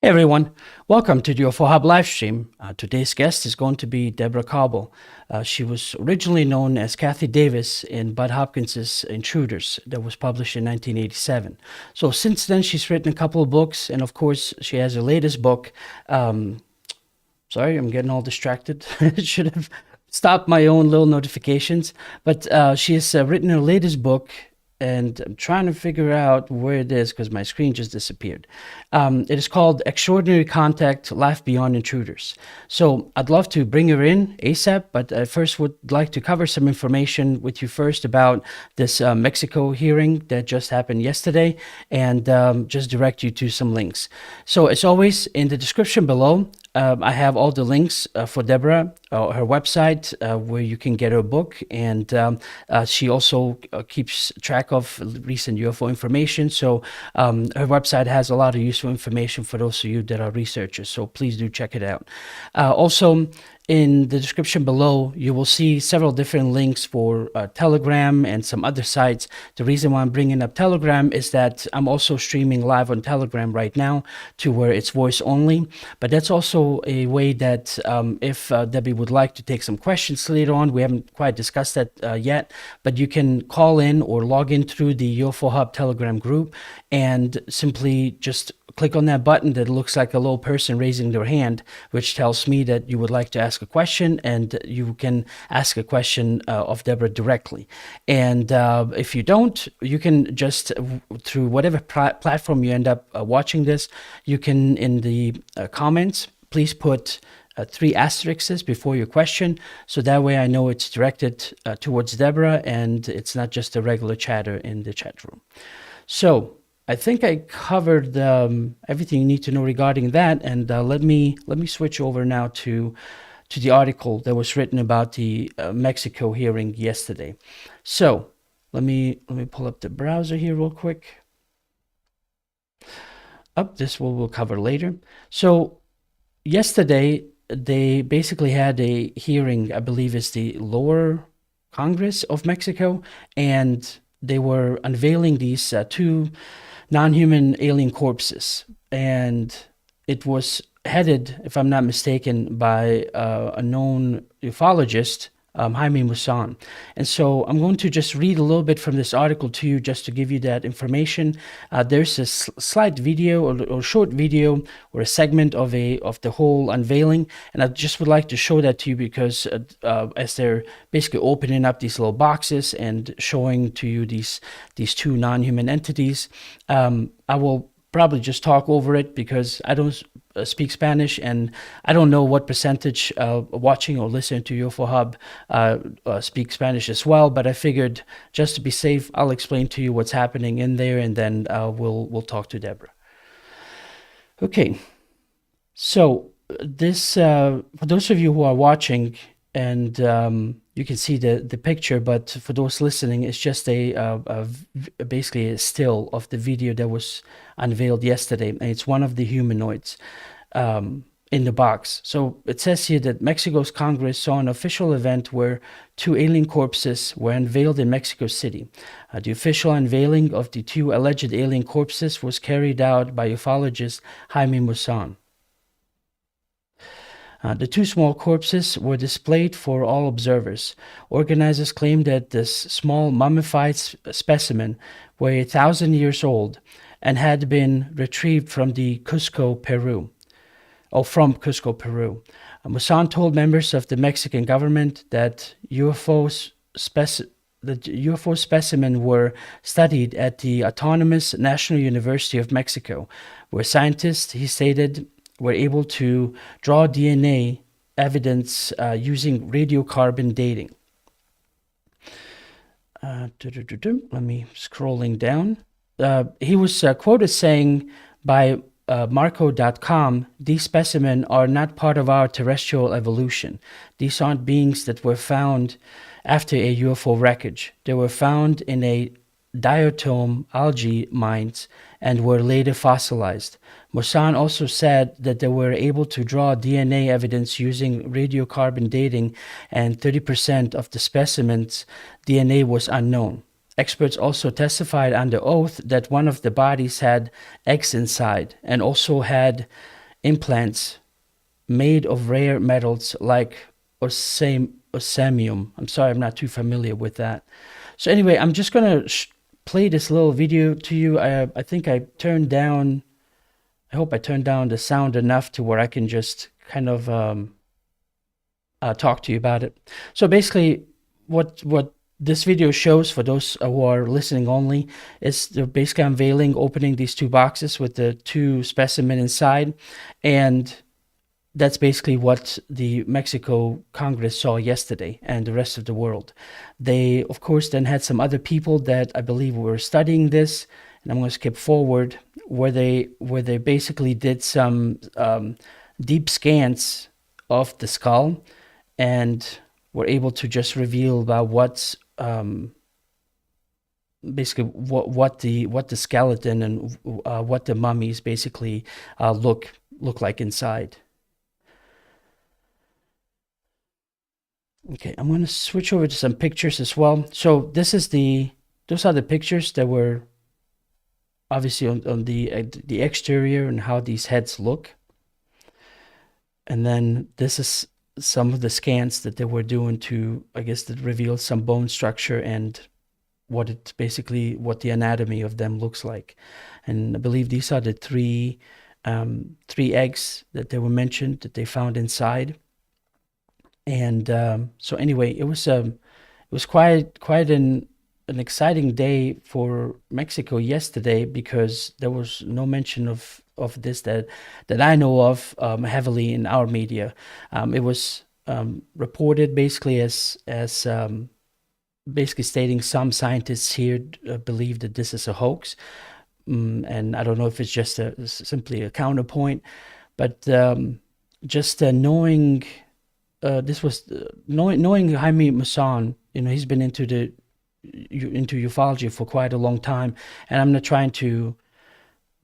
Hey everyone, welcome to the UFO Hub live stream. Today's guest is going to be Debra Kauble. She was originally known as Kathy Davis in Bud Hopkins's Intruders that was published in 1987. So since then, she's written a couple of books, and of course, she has her latest book. Sorry, I'm getting all distracted. Should have stopped my own little notifications. But she has written her latest book, and I'm trying to figure out where it is because my screen just disappeared. It is called Extraordinary Contact: Life Beyond Intruders. So I'd love to bring her in ASAP, but I first would like to cover some information with you first about this Mexico hearing that just happened yesterday, and just direct you to some links. So as always, in the description below, I have all the links for Debra, her website, where you can get her book, and she also keeps track of recent UFO information. So her website has a lot of useful information for those of you that are researchers. So please do check it out. Also, in the description below, you will see several different links for Telegram and some other sites. The reason why I'm bringing up Telegram is that I'm also streaming live on Telegram right now to where it's voice only. But that's also a way that if Debbie would like to take some questions later on, we haven't quite discussed that yet, but you can call in or log in through the UFO Hub Telegram group and simply just click on that button that looks like a little person raising their hand, which tells me that you would like to ask a question, and you can ask a question of Debra directly. And if you don't, you can just, through whatever platform you end up watching this, you can, in the comments, please put 3 asterisks before your question, so that way I know it's directed towards Debra and it's not just a regular chatter in the chat room. So I think I covered everything you need to know regarding that, and let me switch over now to the article that was written about the Mexico hearing yesterday. So let me pull up the browser here real quick. This we'll cover later. So yesterday they basically had a hearing, I believe it's the lower Congress of Mexico, and they were unveiling these 2 non-human alien corpses, and it was headed, if I'm not mistaken, by a known ufologist, Jaime Maussan. And so I'm going to just read a little bit from this article to you just to give you that information. There's a slight video or short video or a segment of the whole unveiling, and I just would like to show that to you because as they're basically opening up these little boxes and showing to you these 2 non-human entities, I will probably just talk over it because I don't speak Spanish, and I don't know what percentage watching or listening to UFO Hub speak Spanish as well, but I figured just to be safe, I'll explain to you what's happening in there, and then we'll talk to Debra. Okay, so this for those of you who are watching, and you can see the picture, but for those listening, it's just basically a still of the video that was unveiled yesterday, and it's one of the humanoids in the box. So it says here that Mexico's Congress saw an official event where 2 alien corpses were unveiled in Mexico City. The official unveiling of the 2 alleged alien corpses was carried out by ufologist Jaime Maussan. The 2 small corpses were displayed for all observers. Organizers claimed that this small mummified specimen were 1,000 years old and had been retrieved from Cusco, Peru. Maussan told members of the Mexican government that UFO specimen were studied at the Autonomous National University of Mexico, where scientists, he stated, were able to draw DNA evidence using radiocarbon dating. Let me scrolling down. He was quoted saying by Marco.com, "These specimens are not part of our terrestrial evolution. These aren't beings that were found after a UFO wreckage. They were found in a diatom algae mines and were later fossilized." Maussan also said that they were able to draw DNA evidence using radiocarbon dating, and 30% of the specimens' DNA was unknown. Experts also testified under oath that one of the bodies had eggs inside and also had implants made of rare metals like osamium. I'm sorry, I'm not too familiar with that. So anyway, I'm just gonna play this little video to you. I think I hope I turned down the sound enough to where I can just kind of talk to you about it. So basically, what this video shows for those who are listening only is they're basically unveiling, opening these two boxes with the two specimen inside, and that's basically what the Mexico Congress saw yesterday and the rest of the world. They, of course, then had some other people that I believe were studying this, and I'm going to skip forward, where they basically did some deep scans of the skull and were able to just reveal about what's basically what the skeleton and what the mummies basically look like inside. Okay, I'm going to switch over to some pictures as well. So those are the pictures that were obviously on the exterior and how these heads look. And then this is some of the scans that they were doing to, I guess, that reveal some bone structure and what the anatomy of them looks like. And I believe these are the three eggs that they were mentioned that they found inside. And so anyway, it was quite an exciting day for Mexico yesterday, because there was no mention of this that I know of heavily in our media. It was reported basically as basically stating some scientists here believe that this is a hoax, and I don't know if it's just simply a counterpoint, but just knowing. This was knowing Jaime Maussan. He's been into ufology for quite a long time, and I'm not trying to,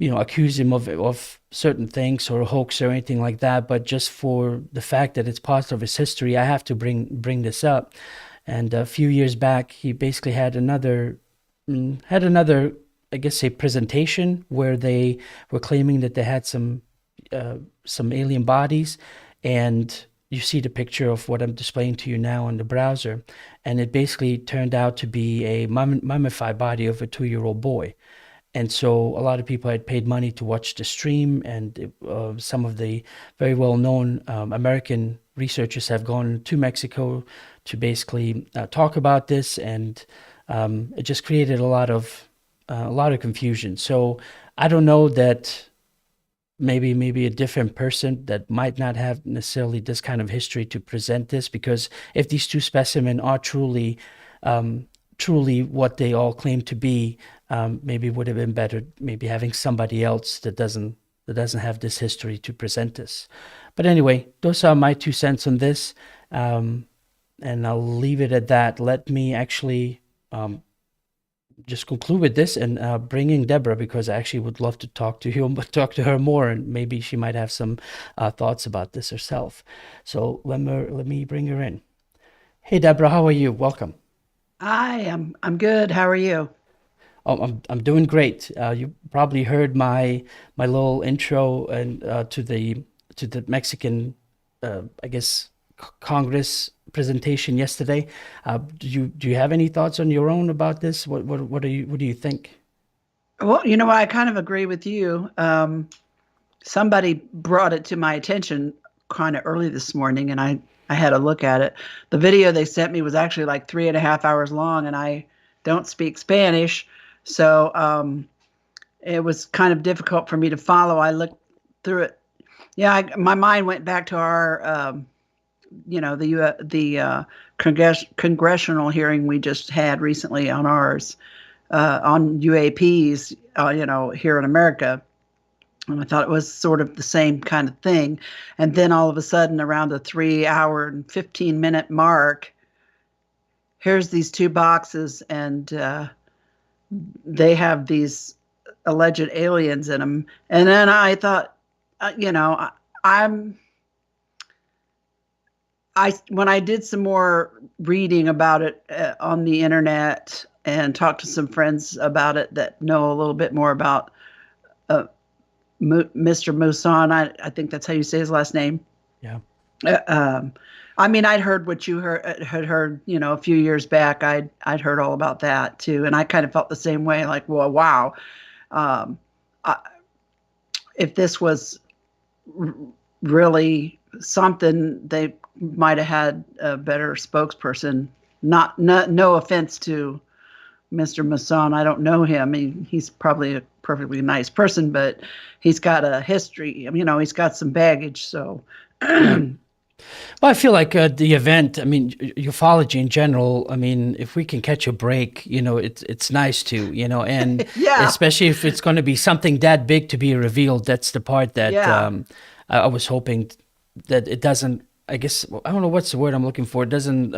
accuse him of certain things or a hoax or anything like that. But just for the fact that it's part of his history, I have to bring this up. And a few years back, he basically had another, I guess, a presentation where they were claiming that they had some alien bodies, and you see the picture of what I'm displaying to you now on the browser, and it basically turned out to be a mummified body of a 2-year-old boy. And so a lot of people had paid money to watch the stream, and some of the very well-known American researchers have gone to Mexico to basically talk about this, and it just created a lot of confusion. So I don't know that maybe a different person that might not have necessarily this kind of history to present this, because if these two specimens are truly what they all claim to be, maybe it would have been better maybe having somebody else that doesn't have this history to present this. But anyway, those are my 2 cents on this, and I'll leave it at that. Let me actually just conclude with this and bring in Debra, because I actually would love to talk to her more, and maybe she might have some thoughts about this herself. So let me bring her in. Hey, Debra, how are you? Welcome. I'm good. How are you? Oh, I'm doing great. You probably heard my little intro and to the Mexican, I guess, Congress presentation yesterday. Do you have any thoughts on your own about this? What do you think? Well, I kind of agree with you. Somebody brought it to my attention kind of early this morning, and I had a look at it. The video they sent me was actually like 3.5 hours long, and I don't speak Spanish, so it was kind of difficult for me to follow. I looked through it. Yeah, my mind went back to our the congressional hearing we just had recently on ours on UAPs, here in America. And I thought it was sort of the same kind of thing. And then all of a sudden, around the 3 hour and 15-minute mark, here's these two boxes, and they have these alleged aliens in them. And then I thought, I'm I when I did some more reading about it on the internet and talked to some friends about it that know a little bit more about uh, Mr. Musan. I think that's how you say his last name. Yeah. Uh, um, I mean, I'd heard what you had heard, a few years back. I'd heard all about that too, and I kind of felt the same way. Like, well, wow, um, I, if this was r- really something, they might have had a better spokesperson. No offense to Mr. Masson. I don't know him. I mean, he's probably a perfectly nice person, but he's got a history. He's got some baggage. So, Right. Well, I feel like the event, I mean, ufology in general, I mean, if we can catch a break, it's nice to, and yeah, especially if it's going to be something that big to be revealed, that's the part that yeah. I was hoping that it doesn't, I guess, I don't know what's the word I'm looking for. It doesn't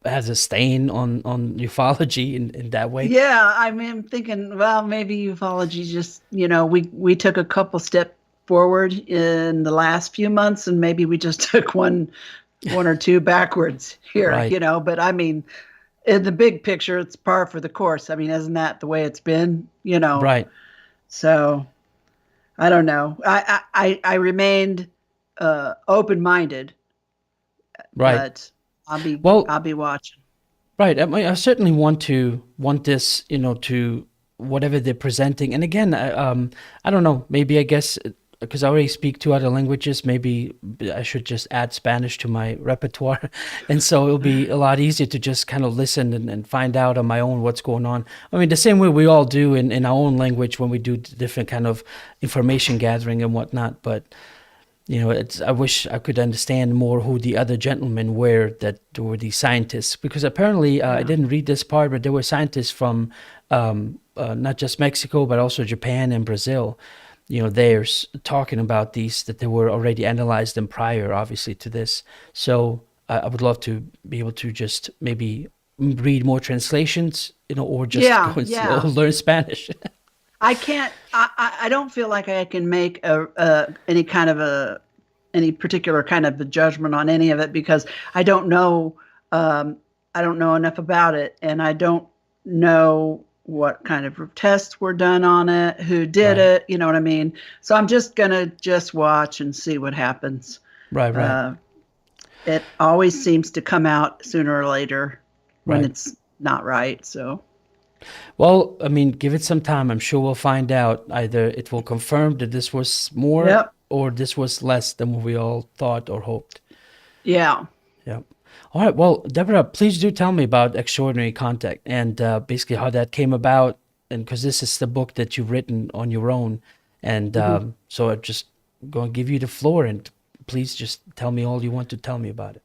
has a stain on ufology in that way. Yeah, I mean, I'm thinking, well, maybe ufology just, we took a couple step forward in the last few months, and maybe we just took one or two backwards here, Right. But I mean, in the big picture, it's par for the course. I mean, isn't that the way it's been, Right. So I don't know. I remained open-minded, Right. but I'll Well, be watching. right. I certainly want this, to whatever they're presenting. And again, I don't know. Maybe I guess because I already speak two other languages, maybe I should just add Spanish to my repertoire, and so it'll be a lot easier to just kind of listen and find out on my own what's going on. I mean, the same way we all do in our own language when we do different kind of information gathering and whatnot. But I wish I could understand more who the other gentlemen were that were the scientists, because apparently I Yeah. didn't read this part, but there were scientists from not just Mexico, but also Japan and Brazil. They're talking about these, that they were already analyzed them prior, obviously, to this. So I would love to be able to just maybe read more translations, or just go Yeah, and yeah. learn Spanish. I can't. I don't feel like I can make any kind of any particular kind of a judgment on any of it, because I don't know. I don't know enough about it, and I don't know what kind of tests were done on it, who did Right, it. You know what I mean? So I'm just gonna just watch and see what happens. right, right, Uh, it always seems to come out sooner or later when right. it's not right. So Well, I mean, give it some time. I'm sure we'll find out. Either it will confirm that this was more yep, or this was less than what we all thought or hoped. yeah. Yeah. All right. Well, Deborah, please do tell me about Extraordinary Contact and basically how that came about. And because this is the book that you've written on your own. And Mhm. so I'm just going to give you the floor, and please just tell me all you want to tell me about it.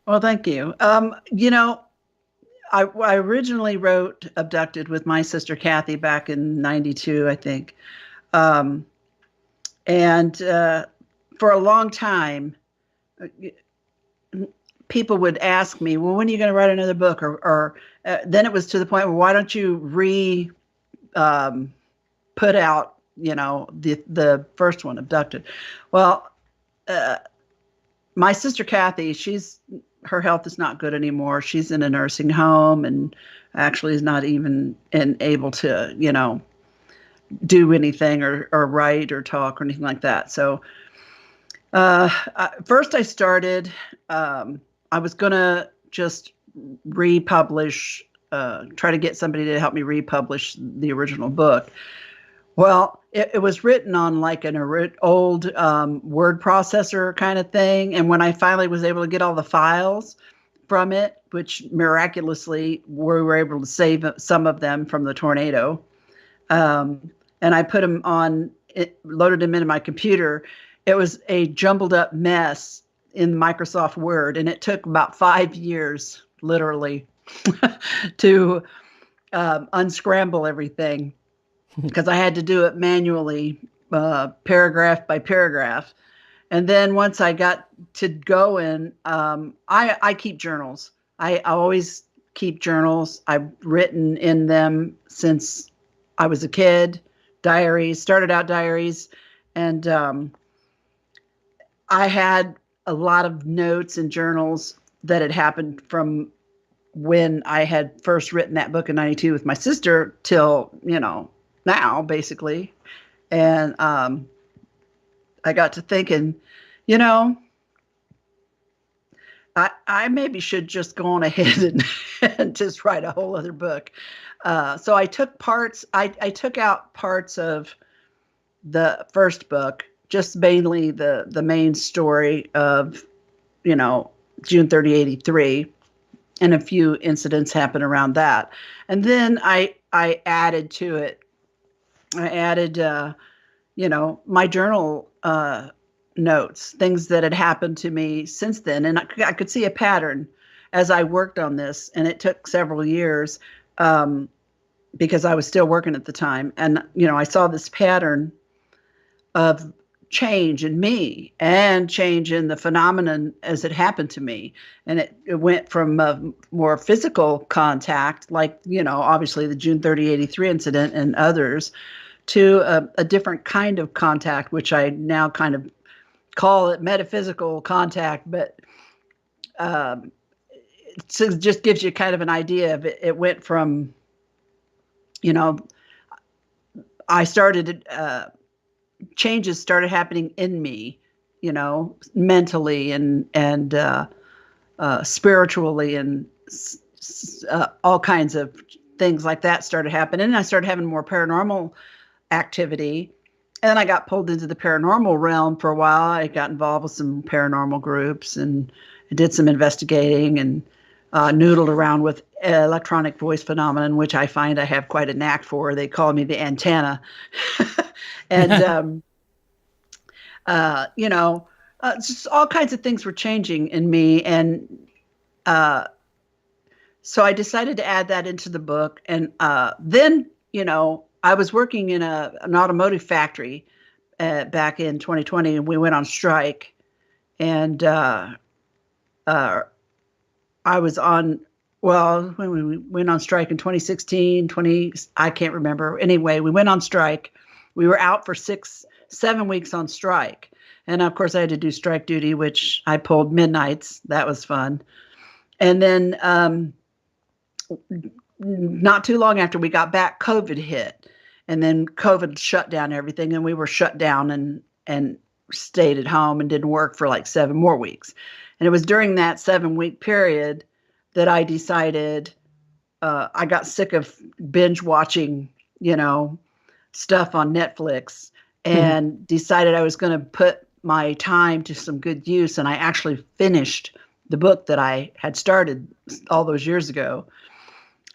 Well, thank you. I originally wrote Abducted with my sister Kathy back in '92, I think. Um, and for a long time, uh, people would ask me, well, when are you going to write another book? Or then it was to the point where, why don't you um, put out, the first one, Abducted? Well, uh, my sister Kathy, her health is not good anymore. She's in a nursing home and actually is not even able to, do anything or write or talk or anything like that. So first I started, I was going to just republish, try to get somebody to help me republish the original book. Well, it was written on like an old word processor kind of thing. And when I finally was able to get all the files from it, which miraculously we were able to save some of them from the tornado, and I put them loaded them into my computer, it was a jumbled up mess in Microsoft Word. And it took about 5 years, literally, to unscramble everything, because I had to do it manually, paragraph by paragraph. And then once I got to going, I keep journals. I always keep journals. I've written in them since I was a kid. Diaries, started out diaries, and I had a lot of notes and journals that had happened from when I had first written that book in '92 with my sister till, now, basically. And I got to thinking, you know, I maybe should just go on ahead and just write a whole other book. So I took parts, I took out parts of the first book, just mainly the main story of, you know, June 30, 83, and a few incidents happened around that. And then I added to it, I added, you know, my journal notes, things that had happened to me since then. And I could see a pattern as I worked on this. And it took several years because I was still working at the time. And, you know, I saw this pattern of change in me and change in the phenomenon as it happened to me. And it went from more physical contact, like, you know, obviously the June 30, 83 incident and others, to a different kind of contact, which I now kind of call it metaphysical contact, but it just gives you kind of an idea of it. It went from, you know, I started, changes started happening in me, you know, mentally and spiritually, and all kinds of things like that started happening. And I started having more paranormal activity. And then I got pulled into the paranormal realm for a while. I got involved with some paranormal groups and did some investigating and noodled around with electronic voice phenomenon, which I find I have quite a knack for. They call me the antenna. And, you know, just all kinds of things were changing in me. And so I decided to add that into the book. And then, you know, I was working in an automotive factory back in 2020, and we went on strike. And I was on, well, when we went on strike in 2016, I can't remember. Anyway, we went on strike. We were out for 7 weeks on strike. And of course, I had to do strike duty, which I pulled midnights. That was fun. And then not too long after we got back, COVID hit. And then COVID shut down everything, and we were shut down and stayed at home and didn't work for like 7 more weeks. And it was during that 7-week period that I decided I got sick of binge watching, you know, stuff on Netflix, and decided I was going to put my time to some good use. And I actually finished the book that I had started all those years ago.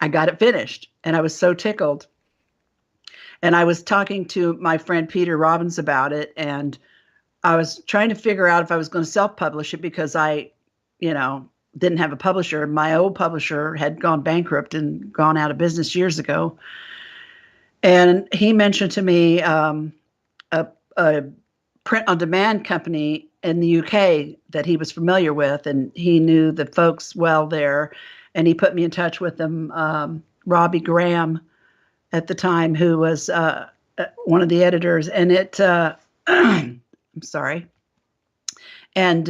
I got it finished, and I was so tickled. And I was talking to my friend Peter Robbins about it, and I was trying to figure out if I was going to self-publish it because I, you know, didn't have a publisher. My old publisher had gone bankrupt and gone out of business years ago. And he mentioned to me a print-on-demand company in the UK that he was familiar with, and he knew the folks well there. And he put me in touch with them, Robbie Graham at the time, who was one of the editors. And I'm sorry. And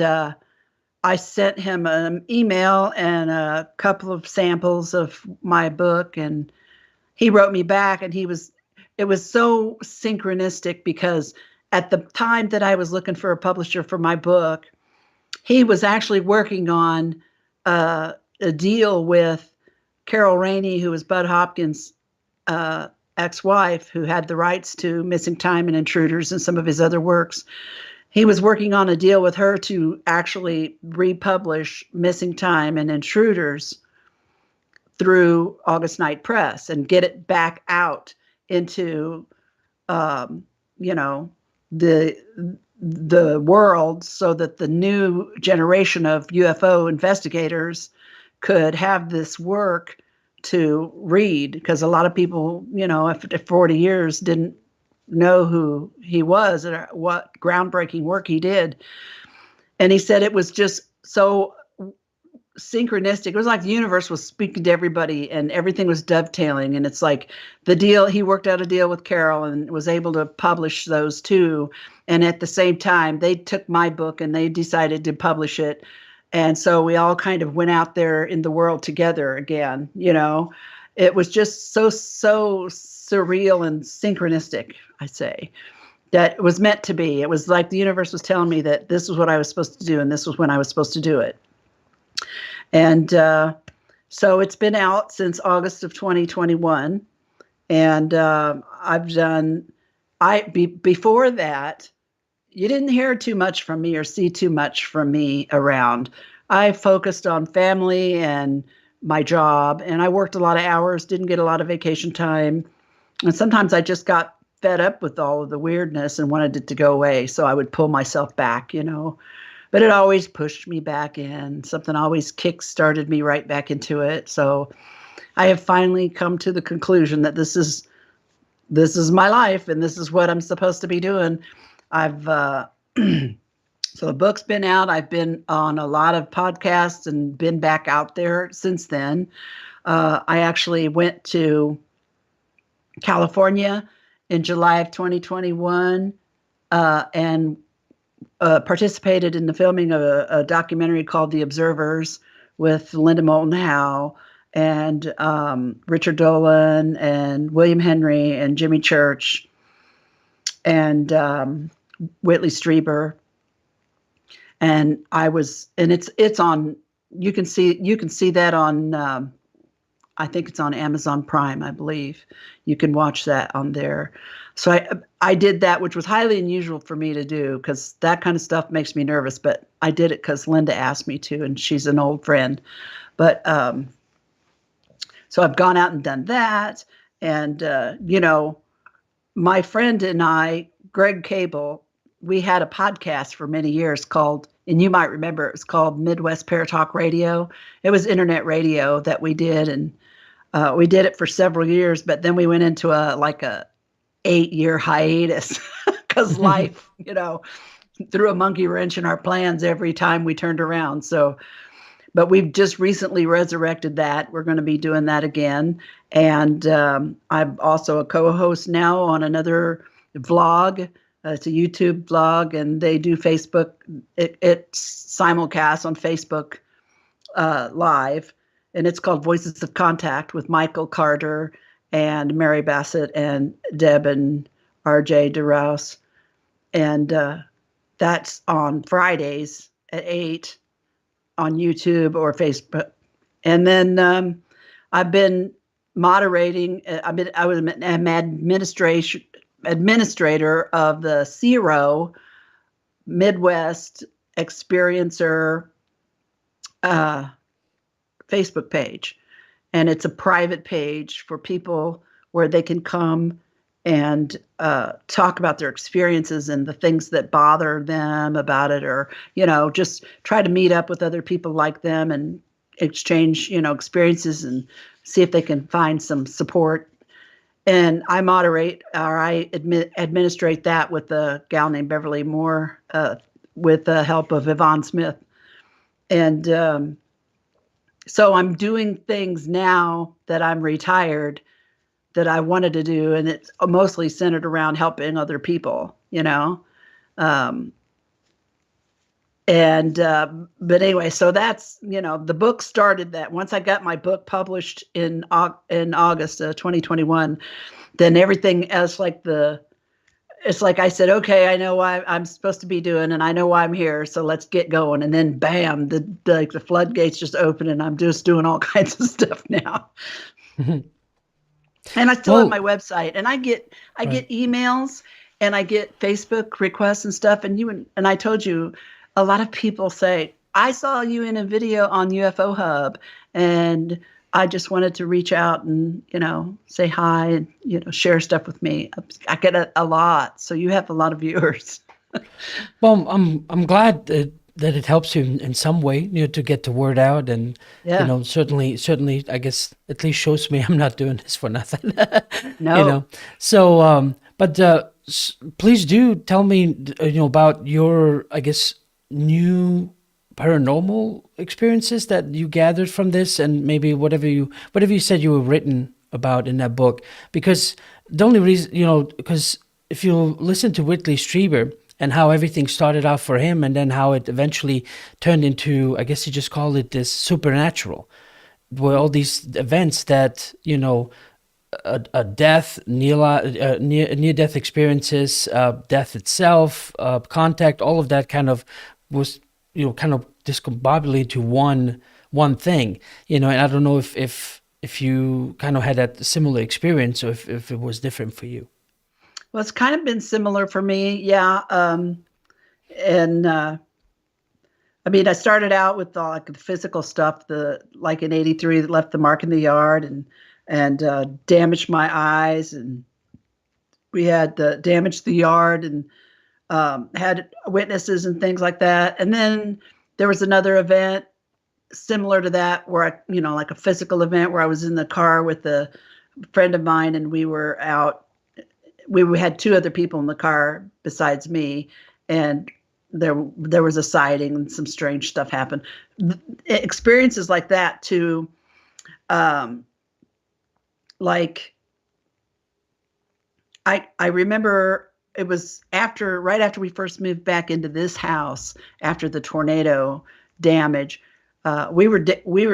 I sent him an email and a couple of samples of my book, and he wrote me back, and it was so synchronistic because at the time that I was looking for a publisher for my book, he was actually working on a deal with Carol Rainey, who was Bud Hopkins' ex-wife, who had the rights to Missing Time and Intruders and some of his other works. He was working on a deal with her to actually republish Missing Time and Intruders through August Night Press and get it back out into, you know, the world, so that the new generation of UFO investigators could have this work to read, because a lot of people, you know, after 40 years didn't know who he was or what groundbreaking work he did. And he said it was just so synchronistic. It was like the universe was speaking to everybody and everything was dovetailing. And it's like the deal, he worked out a deal with Carol and was able to publish those two. And at the same time, they took my book and they decided to publish it. And so we all kind of went out there in the world together again. You know, it was just so surreal and synchronistic, I say. that was meant to be. It was like the universe was telling me that this was what I was supposed to do, and this was when I was supposed to do it. And so it's been out since August of 2021, and I've done. Before that, you didn't hear too much from me or see too much from me around. I focused on family and my job, and I worked a lot of hours, didn't get a lot of vacation time. And sometimes I just got fed up with all of the weirdness and wanted it to go away. So I would pull myself back, but it always pushed me back in. Something always kick-started me right back into it. So I have finally come to the conclusion that this is my life and this is what I'm supposed to be doing. I've so the book's been out. I've been on a lot of podcasts and been back out there since then. I actually went to California in July of 2021 and participated in the filming of a documentary called The Observers with Linda Moulton Howe and Richard Dolan and William Henry and Jimmy Church and Whitley Strieber. And it's on, you can see that on, I think it's on Amazon Prime, I believe. You can watch that on there. So I did that, which was highly unusual for me to do because that kind of stuff makes me nervous. But I did it because Linda asked me to, and she's an old friend. But so I've gone out and done that. And, my friend and I, Greg Kauble, we had a podcast for many years called, and you might remember, it was called Midwest Paratalk Radio. It was internet radio that we did, and we did it for several years, but then we went into a 8-year hiatus because life, threw a monkey wrench in our plans every time we turned around. So, but we've just recently resurrected that. We're going to be doing that again. And I'm also a co-host now on another vlog. It's a YouTube vlog, and they do Facebook. It's simulcast on Facebook live, and it's called Voices of Contact with Michael Carter and Mary Bassett and Deb and RJ DeRouse. And that's on Fridays at 8 on YouTube or Facebook. And then I've been moderating. I was an administrator of the CERO Midwest Experiencer Facebook page. And it's a private page for people where they can come and talk about their experiences and the things that bother them about it, or, just try to meet up with other people like them and exchange, experiences and see if they can find some support. And I administrate that with a gal named Beverly Moore, with the help of Yvonne Smith. And so I'm doing things now that I'm retired that I wanted to do, and it's mostly centered around helping other people, but anyway, so that's, the book started that. Once I got my book published in August of 2021, then everything else, it's like I said, okay, I know what I'm supposed to be doing, and I know why I'm here, so let's get going. And then bam, the floodgates just open, and I'm just doing all kinds of stuff now. And I still have my website, and I get emails, and I get Facebook requests and stuff. And I told you, a lot of people say, I saw you in a video on UFO Hub, and I just wanted to reach out and, say hi and, share stuff with me. I get a lot. So you have a lot of viewers. Well, I'm glad that it helps you in some way, to get the word out, and certainly, I guess at least shows me I'm not doing this for nothing. No. So, but please do tell me, about your, I guess, new paranormal experiences that you gathered from this, and maybe whatever you said you were written about in that book. Because the only reason, because if you listen to Whitley Strieber and how everything started out for him, and then how it eventually turned into, I guess you just call it this supernatural, where all these events that, a death, near death experiences, death itself, contact, all of that kind of was, kind of discombobulated to one thing, and I don't know if you kind of had that similar experience, or if it was different for you. Well, it's kind of been similar for me. Yeah. And I mean, I started out with like the physical stuff, like in '83 that left the mark in the yard and damaged my eyes, and we had damaged the yard and had witnesses and things like that. And then there was another event similar to that where like a physical event where I was in the car with a friend of mine, and we were out. We had two other people in the car besides me, and there was a sighting and some strange stuff happened. Experiences like that too, like I remember it was right after we first moved back into this house after the tornado damage. We were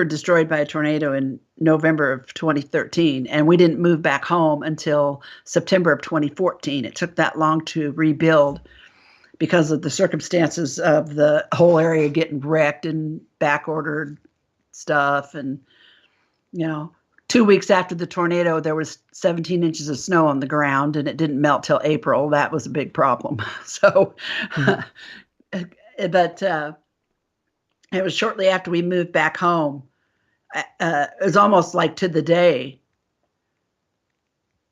destroyed by a tornado in November of 2013, and we didn't move back home until September of 2014. It took that long to rebuild because of the circumstances of the whole area getting wrecked and back ordered stuff. And 2 weeks after the tornado, there was 17 inches of snow on the ground, and it didn't melt till April. That was a big problem. So, but it was shortly after we moved back home. It was almost like to the day.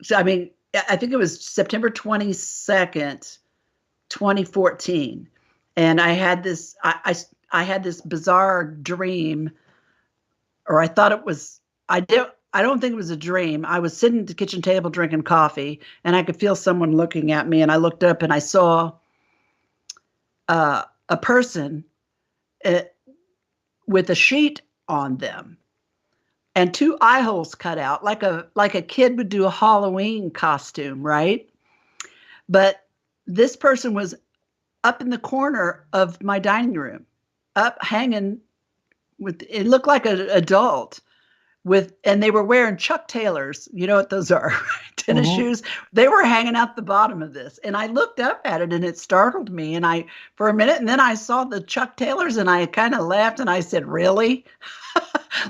So, I mean, I think it was September 22nd, 2014. And I had this, I had this bizarre dream, or I thought it was, I don't think it was a dream. I was sitting at the kitchen table drinking coffee, and I could feel someone looking at me, and I looked up and I saw a person with a sheet on them and two eye holes cut out, like a kid would do a Halloween costume, right? But this person was up in the corner of my dining room, up hanging with, it looked like an adult and they were wearing Chuck Taylors. You know what those are? Tennis shoes. They were hanging out the bottom of this. And I looked up at it and it startled me. And for a minute, and then I saw the Chuck Taylors and I kind of laughed and I said, really?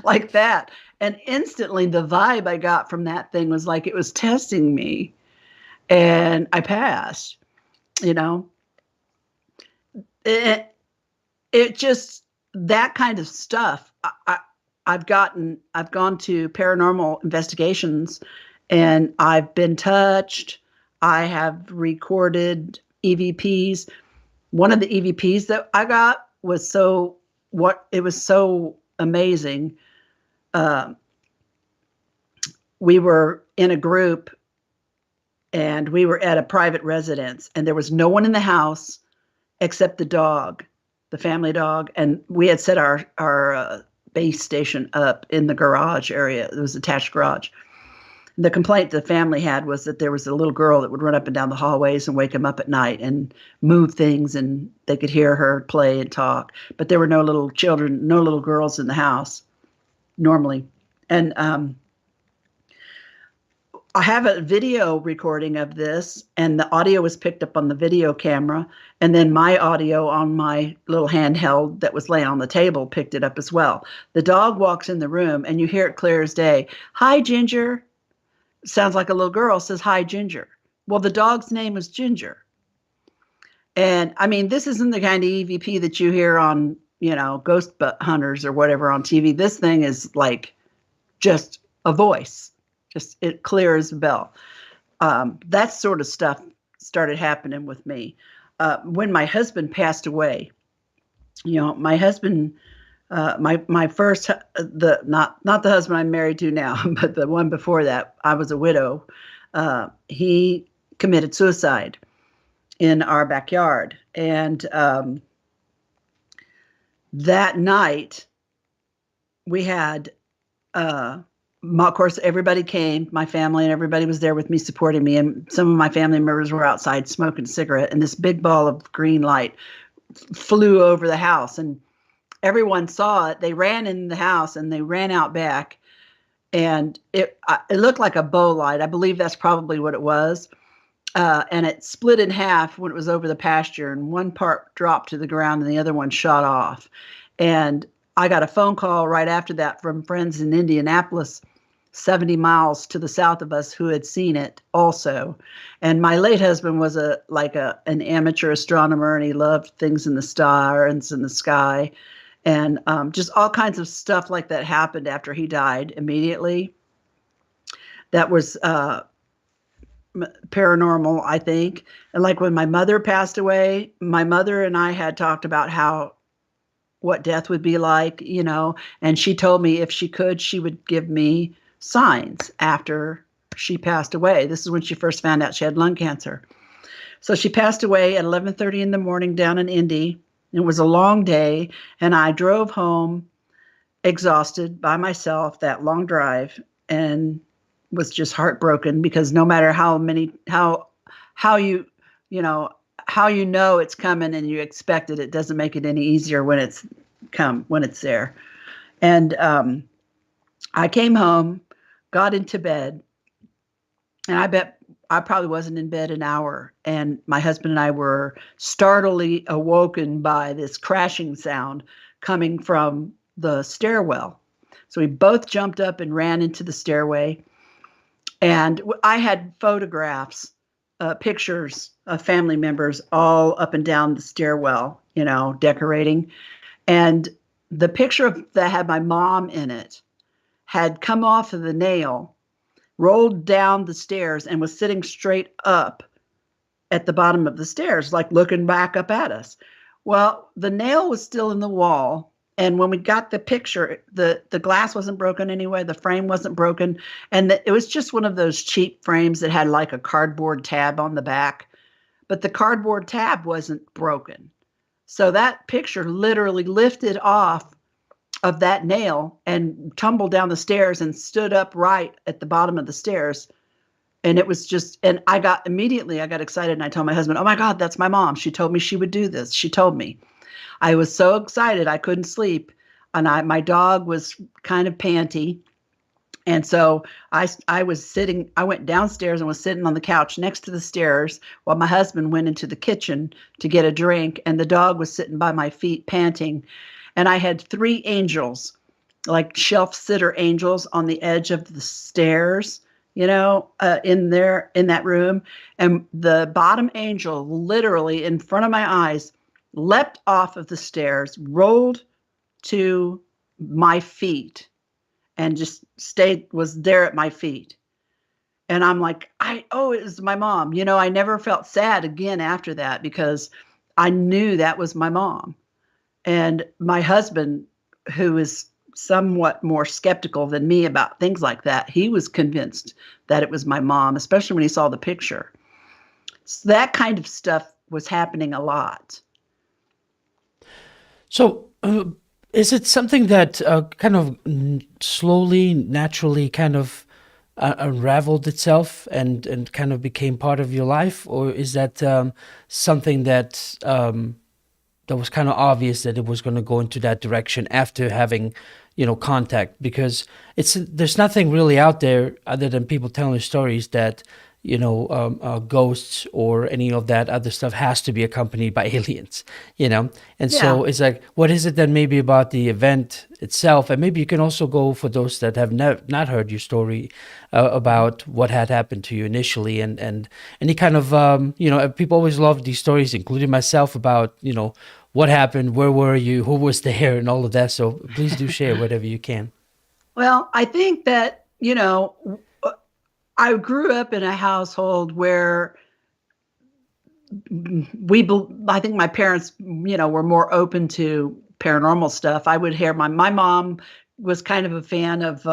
Like that. And instantly the vibe I got from that thing was like it was testing me. And I passed, It just, that kind of stuff. I've gone to paranormal investigations and I've been touched. I have recorded EVPs. One of the EVPs that I got was so amazing. We were in a group and we were at a private residence, and there was no one in the house except the dog, the family dog. And we had set our base station up in the garage area. It was attached garage. The complaint the family had was that there was a little girl that would run up and down the hallways and wake them up at night and move things, and they could hear her play and talk. But there were no little children, no little girls in the house normally. And I have a video recording of this, and the audio was picked up on the video camera, and then my audio on my little handheld that was laying on the table picked it up as well. The dog walks in the room, and you hear it clear as day. Hi, Ginger. Sounds like a little girl says, hi, Ginger. Well, the dog's name was Ginger. And I mean, this isn't the kind of EVP that you hear on, Ghost Hunters or whatever on TV. This thing is like just a voice. Just it clear as a bell. That sort of stuff started happening with me. When my husband passed away, my husband, my first, not the husband I'm married to now, but the one before that, I was a widow. He committed suicide in our backyard. And that night we had, of course, everybody came, my family, and everybody was there with me, supporting me. And some of my family members were outside smoking a cigarette, and this big ball of green light flew over the house, and everyone saw it. They ran in the house and they ran out back. and it looked like a bow light. I believe that's probably what it was. And it split in half when it was over the pasture, and one part dropped to the ground and the other one shot off. And I got a phone call right after that from friends in Indianapolis, 70 miles to the south of us, who had seen it also. And my late husband was an amateur astronomer, and he loved things in the stars and the sky. And just all kinds of stuff like that happened after he died immediately. That was paranormal, I think. And like when my mother passed away, my mother and I had talked about what death would be like, and she told me if she could, she would give me signs after she passed away. This is when she first found out she had lung cancer. So she passed away at 11:30 in the morning down in Indy. It was a long day, and I drove home exhausted by myself that long drive, and was just heartbroken, because no matter how you it's coming and you expect it, it doesn't make it any easier when it's there. And I came home, got into bed, and I bet I probably wasn't in bed an hour, and my husband and I were startlingly awoken by this crashing sound coming from the stairwell. So we both jumped up and ran into the stairway. And I had photographs, pictures of family members all up and down the stairwell, decorating. And the picture that had my mom in it had come off of the nail, rolled down the stairs, and was sitting straight up at the bottom of the stairs, like looking back up at us. Well, the nail was still in the wall. And when we got the picture, the glass wasn't broken anyway. The frame wasn't broken. And it was just one of those cheap frames that had like a cardboard tab on the back. But the cardboard tab wasn't broken. So that picture literally lifted off of that nail and tumbled down the stairs and stood upright at the bottom of the stairs. And it was just, and I got excited, and I told my husband, "Oh my God, that's my mom. She told me she would do this. She told me." I was so excited I couldn't sleep, and my dog was kind of panty, and so I went downstairs and was sitting on the couch next to the stairs while my husband went into the kitchen to get a drink, and the dog was sitting by my feet panting, and I had 3 angels, like shelf sitter angels, on the edge of the stairs, in that room, and the bottom angel literally in front of my eyes leapt off of the stairs, rolled to my feet, and just was there at my feet. And I'm like, it was my mom. I never felt sad again after that, because I knew that was my mom. And my husband, who is somewhat more skeptical than me about things like that, he was convinced that it was my mom, especially when he saw the picture. So that kind of stuff was happening a lot. So, is it something that kind of slowly, naturally kind of unraveled itself and kind of became part of your life? Or is that something that that was kind of obvious that it was going to go into that direction after having, contact? Because there's nothing really out there other than people telling stories that ghosts or any of that other stuff has to be accompanied by aliens, And so it's like, what is it then maybe about the event itself? And maybe you can also go for those that have not heard your story about what had happened to you initially, and any kind of, people always love these stories, including myself, about, what happened, where were you, who was there, and all of that. So please do share whatever you can. Well, I think that, I grew up in a household where I think my parents, were more open to paranormal stuff. I would hear my mom was kind of a fan of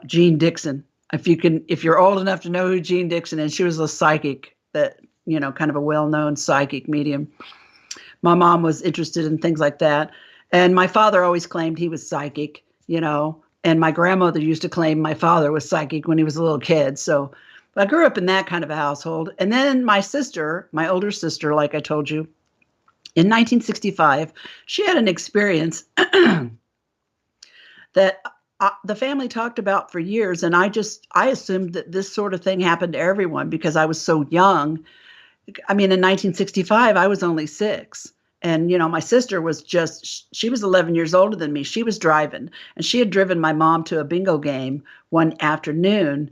Jean Dixon. If you're old enough to know who Jean Dixon is, she was a psychic that, kind of a well-known psychic medium. My mom was interested in things like that. And my father always claimed he was psychic, and my grandmother used to claim my father was psychic when he was a little kid. So I grew up in that kind of a household. And then my older sister, like I told you, in 1965, she had an experience that the family talked about for years, and I assumed that this sort of thing happened to everyone because I was so young. I mean, in 1965, I was only 6. And, my sister was she was 11 years older than me. She was driving, and she had driven my mom to a bingo game one afternoon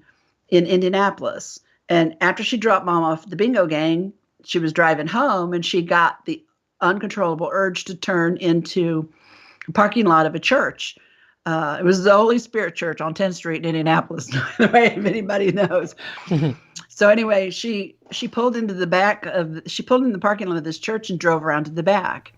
in Indianapolis. And after she dropped mom off at the bingo game, she was driving home, and she got the uncontrollable urge to turn into a parking lot of a church. It was the Holy Spirit Church on 10th Street in Indianapolis, if anybody knows. So anyway, she pulled into the parking lot of this church and drove around to the back.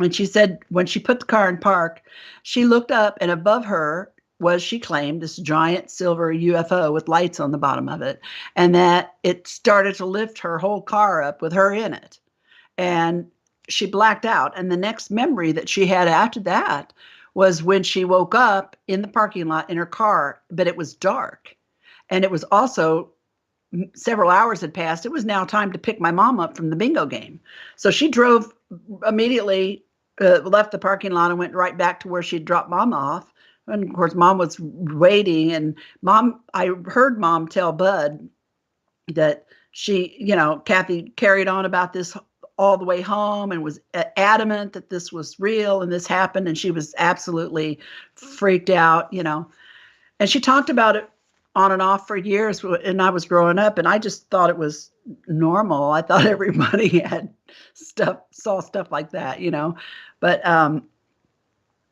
And she said when she put the car in park, she looked up, and above her was, she claimed, this giant silver UFO with lights on the bottom of it, and that it started to lift her whole car up with her in it. And she blacked out. And the next memory that she had after that was when she woke up in the parking lot in her car, but it was dark. And it was also, several hours had passed. It was now time to pick my mom up from the bingo game. So she drove immediately, left the parking lot and went right back to where she'd dropped mom off. And of course, mom was waiting. And I heard mom tell Bud that Kathy carried on about this all the way home and was adamant that this was real and this happened. And she was absolutely freaked out, and she talked about it on and off for years. And I was growing up, and I just thought it was normal. I thought everybody saw stuff like that, but, and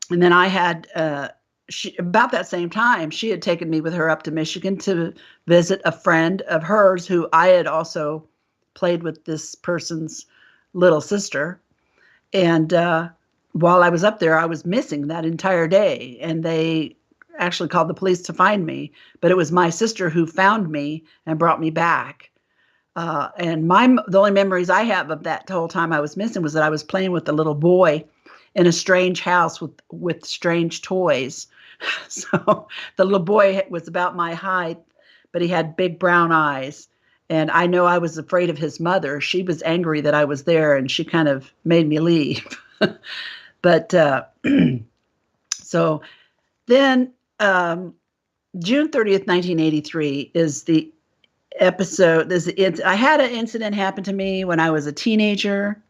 then I had, about that same time, she had taken me with her up to Michigan to visit a friend of hers who I had also played with this person's little sister. And while I was up there, I was missing that entire day. And they actually called the police to find me. But it was my sister who found me and brought me back. And the only memories I have of that whole time I was missing was that I was playing with a little boy in a strange house with strange toys. So the little boy was about my height, but he had big brown eyes. And I know I was afraid of his mother. She was angry that I was there, and she kind of made me leave. But so then June 30th, 1983 is the episode. I had an incident happen to me when I was a teenager.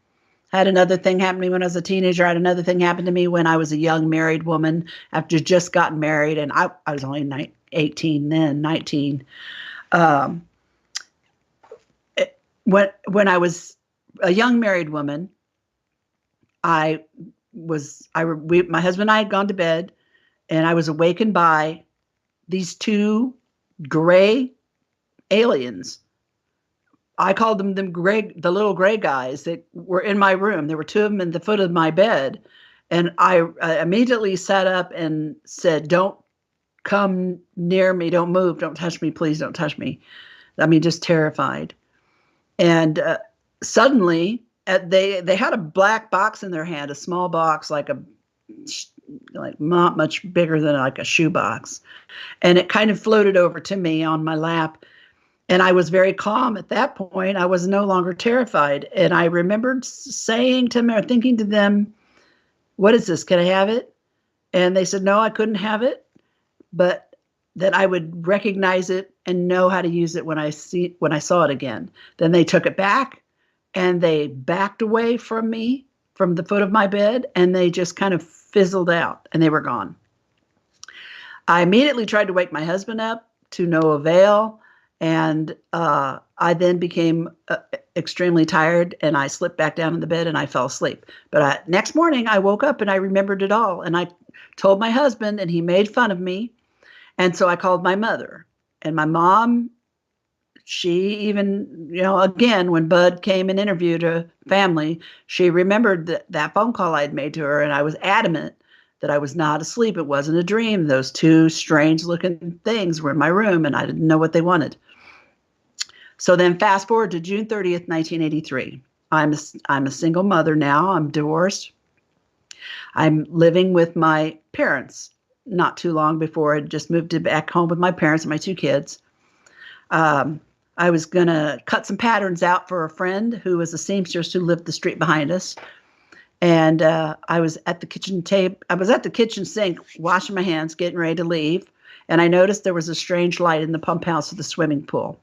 Had another thing happen to me when I was a teenager. I had another thing happen to me when I was a young married woman after just gotten married. And I was only 18 then, 19. When I was a young married woman, my husband and I had gone to bed, and I was awakened by these 2 gray aliens. I called them the little gray guys that were in my room. There were 2 of them in the foot of my bed. And I immediately sat up and said, "Don't come near me. Don't move. Don't touch me. Please don't touch me." I mean, just terrified. And suddenly they had a black box in their hand, a small box, like not much bigger than like a shoebox. And it kind of floated over to me on my lap. And I was very calm at that point. I was no longer terrified. And I remembered saying to them, or thinking to them, "What is this? Can I have it?" And they said, "No, I couldn't have it, but that I would recognize it and know how to use it when I saw it again." Then they took it back, and they backed away from me, from the foot of my bed, and they just kind of fizzled out, and they were gone. I immediately tried to wake my husband up, to no avail. And I then became extremely tired, and I slipped back down in the bed and I fell asleep. But next morning I woke up and I remembered it all. And I told my husband, and he made fun of me. And so I called my mother, and my mom, she even, again, when Bud came and interviewed a family, she remembered that phone call I'd made to her. And I was adamant that I was not asleep. It wasn't a dream. Those 2 strange looking things were in my room, and I didn't know what they wanted. So then fast forward to June 30th, 1983. I'm a single mother now. I'm divorced. I'm living with my parents. Not too long before I just moved back home with my parents and my 2 kids. I was going to cut some patterns out for a friend who was a seamstress who lived the street behind us. And I was at the kitchen table. I was at the kitchen sink, washing my hands, getting ready to leave. And I noticed there was a strange light in the pump house of the swimming pool.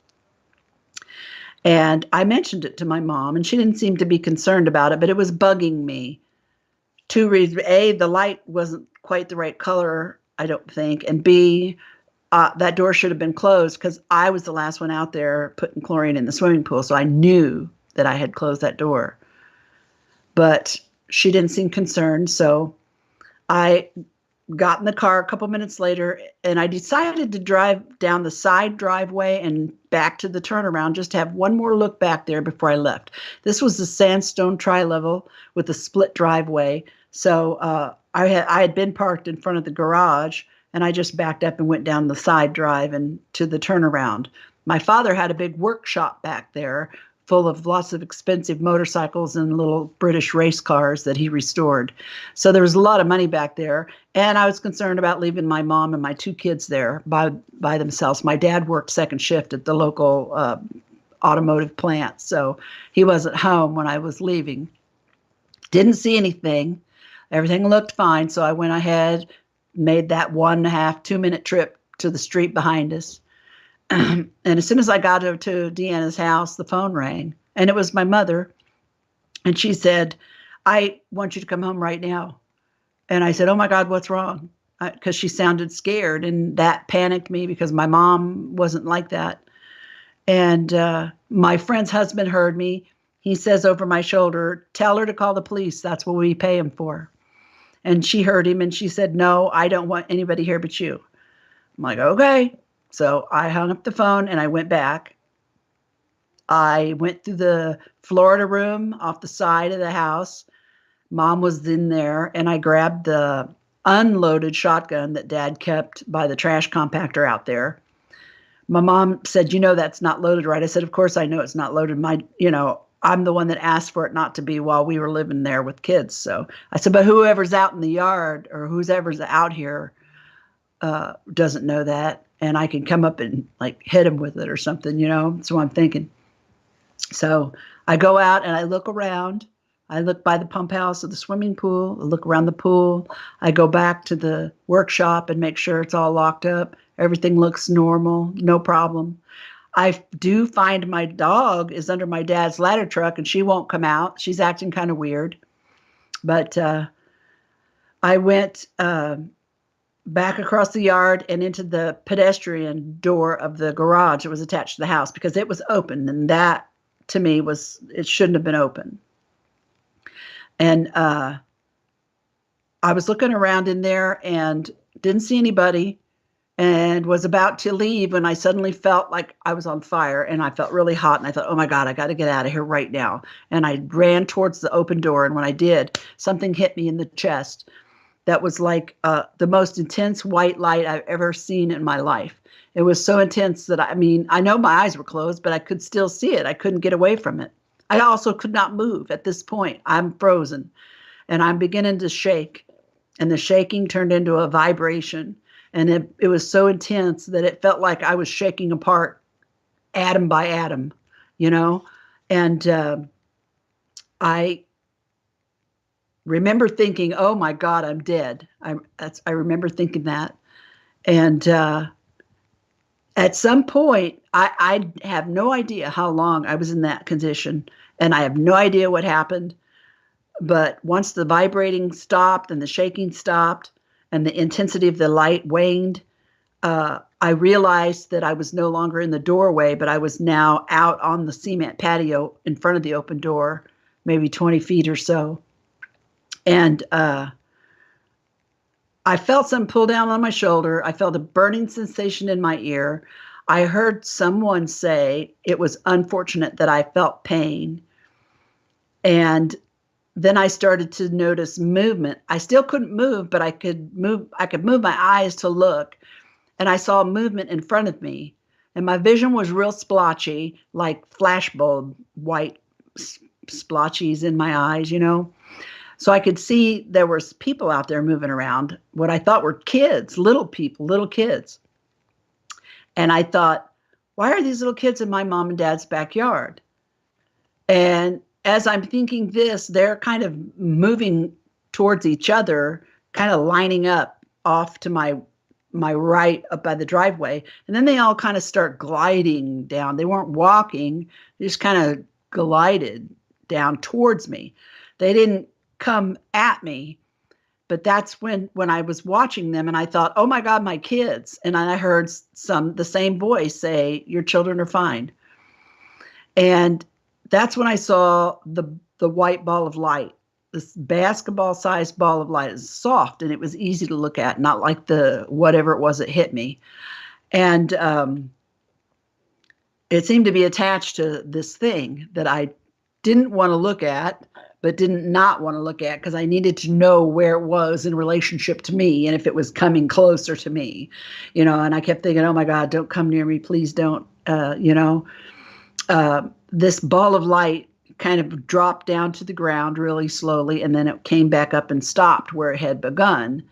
And I mentioned it to my mom, and she didn't seem to be concerned about it, but it was bugging me. Two reasons. A, the light wasn't quite the right color, I don't think. And B, that door should have been closed because I was the last one out there putting chlorine in the swimming pool. So I knew that I had closed that door. But she didn't seem concerned. So I got in the car a couple minutes later, and I decided to drive down the side driveway and back to the turnaround, just to have one more look back there before I left. This was the sandstone tri-level with a split driveway. So I had been parked in front of the garage, and I just backed up and went down the side drive and to the turnaround. My father had a big workshop back there full of lots of expensive motorcycles and little British race cars that he restored. So there was a lot of money back there. And I was concerned about leaving my mom and my two kids there by themselves. My dad worked second shift at the local automotive plant, so he wasn't home when I was leaving. Didn't see anything. Everything looked fine. So I went ahead, made that 1.5, 2-minute trip to the street behind us. And as soon as I got over to Deanna's house, the phone rang, and it was my mother. And she said, "I want you to come home right now." And I said, "Oh my God, what's wrong?" Because she sounded scared, and that panicked me because my mom wasn't like that. And my friend's husband heard me. He says over my shoulder, "Tell her to call the police. That's what we pay him for." And she heard him, and she said, "No, I don't want anybody here but you." I'm like, "Okay." So I hung up the phone and I went back. I went through the Florida room off the side of the house. Mom was in there, and I grabbed the unloaded shotgun that Dad kept by the trash compactor out there. My mom said, "That's not loaded, right?" I said, "Of course I know it's not loaded. I'm the one that asked for it not to be while we were living there with kids." So I said, "But whoever's out in the yard or whoever's out here doesn't know that. And I can come up and hit him with it or something, That's what I'm thinking." So I go out and I look around. I look by the pump house of the swimming pool. I look around the pool. I go back to the workshop and make sure it's all locked up. Everything looks normal, no problem. I do find my dog is under my dad's ladder truck, and she won't come out. She's acting kind of weird. But I went back across the yard and into the pedestrian door of the garage that was attached to the house because it was open, and that to me it shouldn't have been open. And I was looking around in there and didn't see anybody, and was about to leave when I suddenly felt like I was on fire, and I felt really hot, and I thought, "Oh my God, I got to get out of here right now." And I ran towards the open door, and when I did, something hit me in the chest. That was like the most intense white light I've ever seen in my life. It was so intense that, I know my eyes were closed, but I could still see it. I couldn't get away from it. I also could not move at this point. I'm frozen, and I'm beginning to shake, and the shaking turned into a vibration, and it was so intense that it felt like I was shaking apart atom by atom, and I remember thinking, "Oh my God, I'm dead." I remember thinking that. And at some point, I have no idea how long I was in that condition, and I have no idea what happened. But once the vibrating stopped and the shaking stopped and the intensity of the light waned, I realized that I was no longer in the doorway, but I was now out on the cement patio in front of the open door, maybe 20 feet or so. And I felt something pull down on my shoulder. I felt a burning sensation in my ear. I heard someone say it was unfortunate that I felt pain. And then I started to notice movement. I still couldn't move, but I could move my eyes to look. And I saw movement in front of me. And my vision was real splotchy, like flashbulb white splotchies in my eyes, So I could see there was people out there moving around, what I thought were kids, little people, little kids. And I thought, why are these little kids in my mom and dad's backyard? And as I'm thinking this, they're kind of moving towards each other, kind of lining up off to my right up by the driveway. And then they all kind of start gliding down. They weren't walking, they just kind of glided down towards me. They didn't come at me, but that's when I was watching them and I thought, oh my God, my kids. And I heard the same voice say, your children are fine. And that's when I saw the white ball of light, this basketball-sized ball of light. It was soft and it was easy to look at, not like the whatever it was that hit me. And it seemed to be attached to this thing that I didn't want to look at, but didn't not want to look at because I needed to know where it was in relationship to me and if it was coming closer to me, and I kept thinking, oh my God, don't come near me. Please don't, this ball of light kind of dropped down to the ground really slowly, and then it came back up and stopped where it had begun.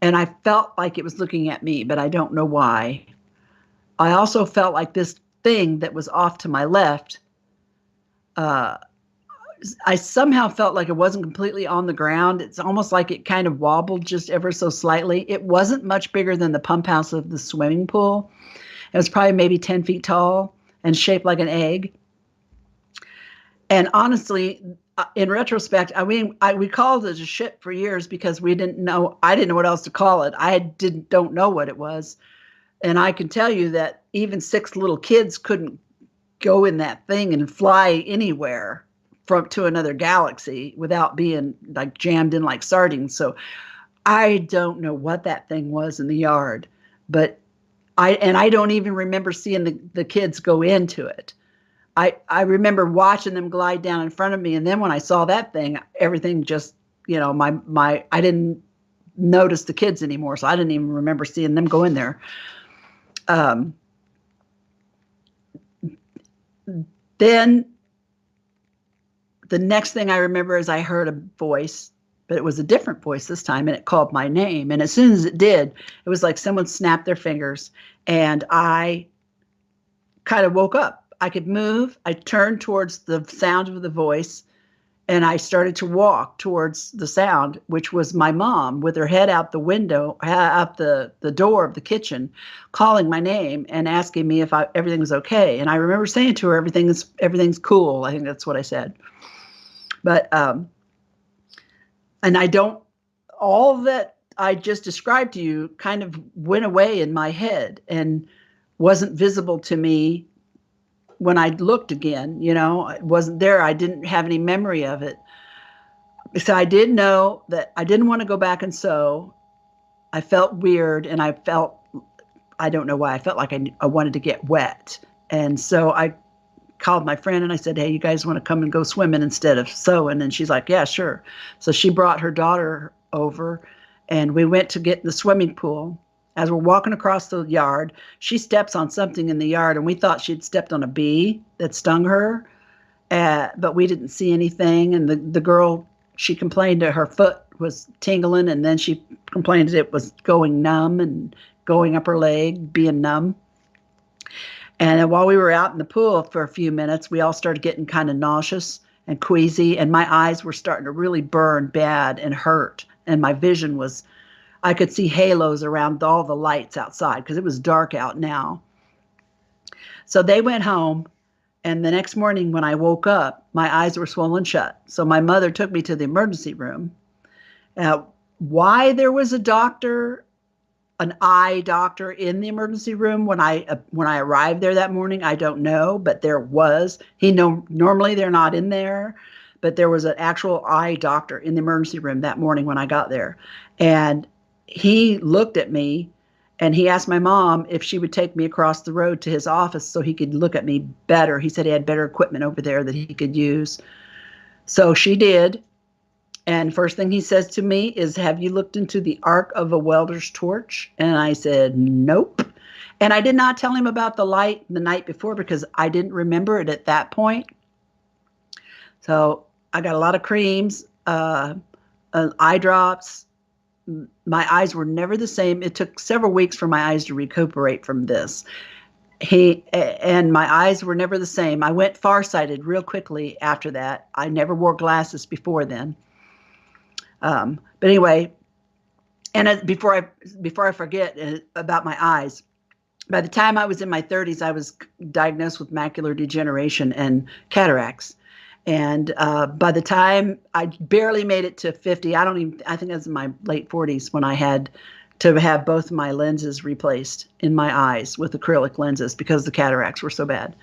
And I felt like it was looking at me, but I don't know why. I also felt like this thing that was off to my left, I somehow felt like it wasn't completely on the ground. It's almost like it kind of wobbled just ever so slightly. It wasn't much bigger than the pump house of the swimming pool. It was probably maybe 10 feet tall and shaped like an egg. And honestly, in retrospect, we called it a ship for years because I didn't know what else to call it. Don't know what it was. And I can tell you that even 6 little kids couldn't go in that thing and fly anywhere to another galaxy without being like jammed in like sardines. So I don't know what that thing was in the yard, but I don't even remember seeing the kids go into it. I remember watching them glide down in front of me. And then when I saw that thing, everything just, I didn't notice the kids anymore. So I didn't even remember seeing them go in there. Then the next thing I remember is I heard a voice, but it was a different voice this time, and it called my name. And as soon as it did, it was like someone snapped their fingers, and I kind of woke up. I could move. I turned towards the sound of the voice, and I started to walk towards the sound, which was my mom with her head out the window, out the door of the kitchen, calling my name and asking me if everything was okay. And I remember saying to her, everything's cool. I think that's what I said. But, and all that I just described to you kind of went away in my head and wasn't visible to me when I looked again. It wasn't there. I didn't have any memory of it. So I did know that I didn't want to go back and sew. I felt weird, and I don't know why, I felt like I wanted to get wet. And so I called my friend and I said, hey, you guys want to come and go swimming instead of sewing? And she's like, yeah, sure. So she brought her daughter over and we went to get in the swimming pool. As we're walking across the yard, she steps on something in the yard and we thought she'd stepped on a bee that stung her, but we didn't see anything. And the girl, she complained that her foot was tingling, and then she complained that it was going numb and going up her leg, being numb. And while we were out in the pool for a few minutes, we all started getting kind of nauseous and queasy, and my eyes were starting to really burn bad and hurt. And my vision I could see halos around all the lights outside because it was dark out now. So they went home, and the next morning when I woke up, my eyes were swollen shut. So my mother took me to the emergency room. Why there was an eye doctor in the emergency room when I arrived there that morning, I don't know, but there was. Normally they're not in there, but there was an actual eye doctor in the emergency room that morning when I got there. And he looked at me and he asked my mom if she would take me across the road to his office so he could look at me better. He said he had better equipment over there that he could use. So she did. And first thing he says to me is, have you looked into the arc of a welder's torch? And I said, nope. And I did not tell him about the light the night before because I didn't remember it at that point. So I got a lot of creams, eye drops. My eyes were never the same. It took several weeks for my eyes to recuperate from this. and my eyes were never the same. I went farsighted real quickly after that. I never wore glasses before then. But anyway, and before I forget about my eyes, by the time I was in my 30s, I was diagnosed with macular degeneration and cataracts. And by the time I barely made it to 50, I think I was in my late 40s when I had to have both my lenses replaced in my eyes with acrylic lenses because the cataracts were so bad.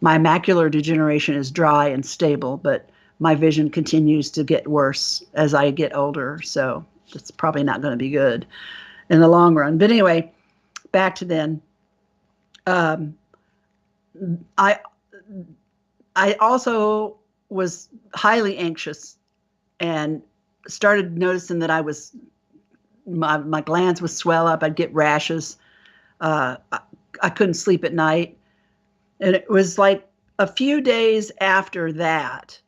My macular degeneration is dry and stable, but my vision continues to get worse as I get older. So it's probably not going to be good in the long run. But anyway, back to then. I also was highly anxious and started noticing that my glands would swell up. I'd get rashes. I couldn't sleep at night. And it was like a few days after that,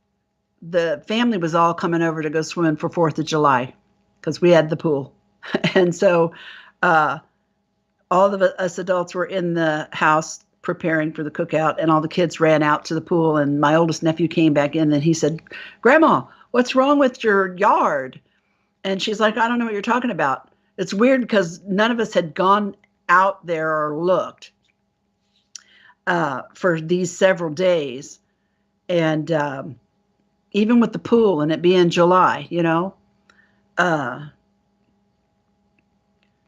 the family was all coming over to go swimming for 4th of July because we had the pool. And so all of us adults were in the house preparing for the cookout, and all the kids ran out to the pool. And my oldest nephew came back in and he said, "Grandma, what's wrong with your yard?" And she's like, "I don't know what you're talking about." It's weird because none of us had gone out there or looked for these several days. And even with the pool and it being July,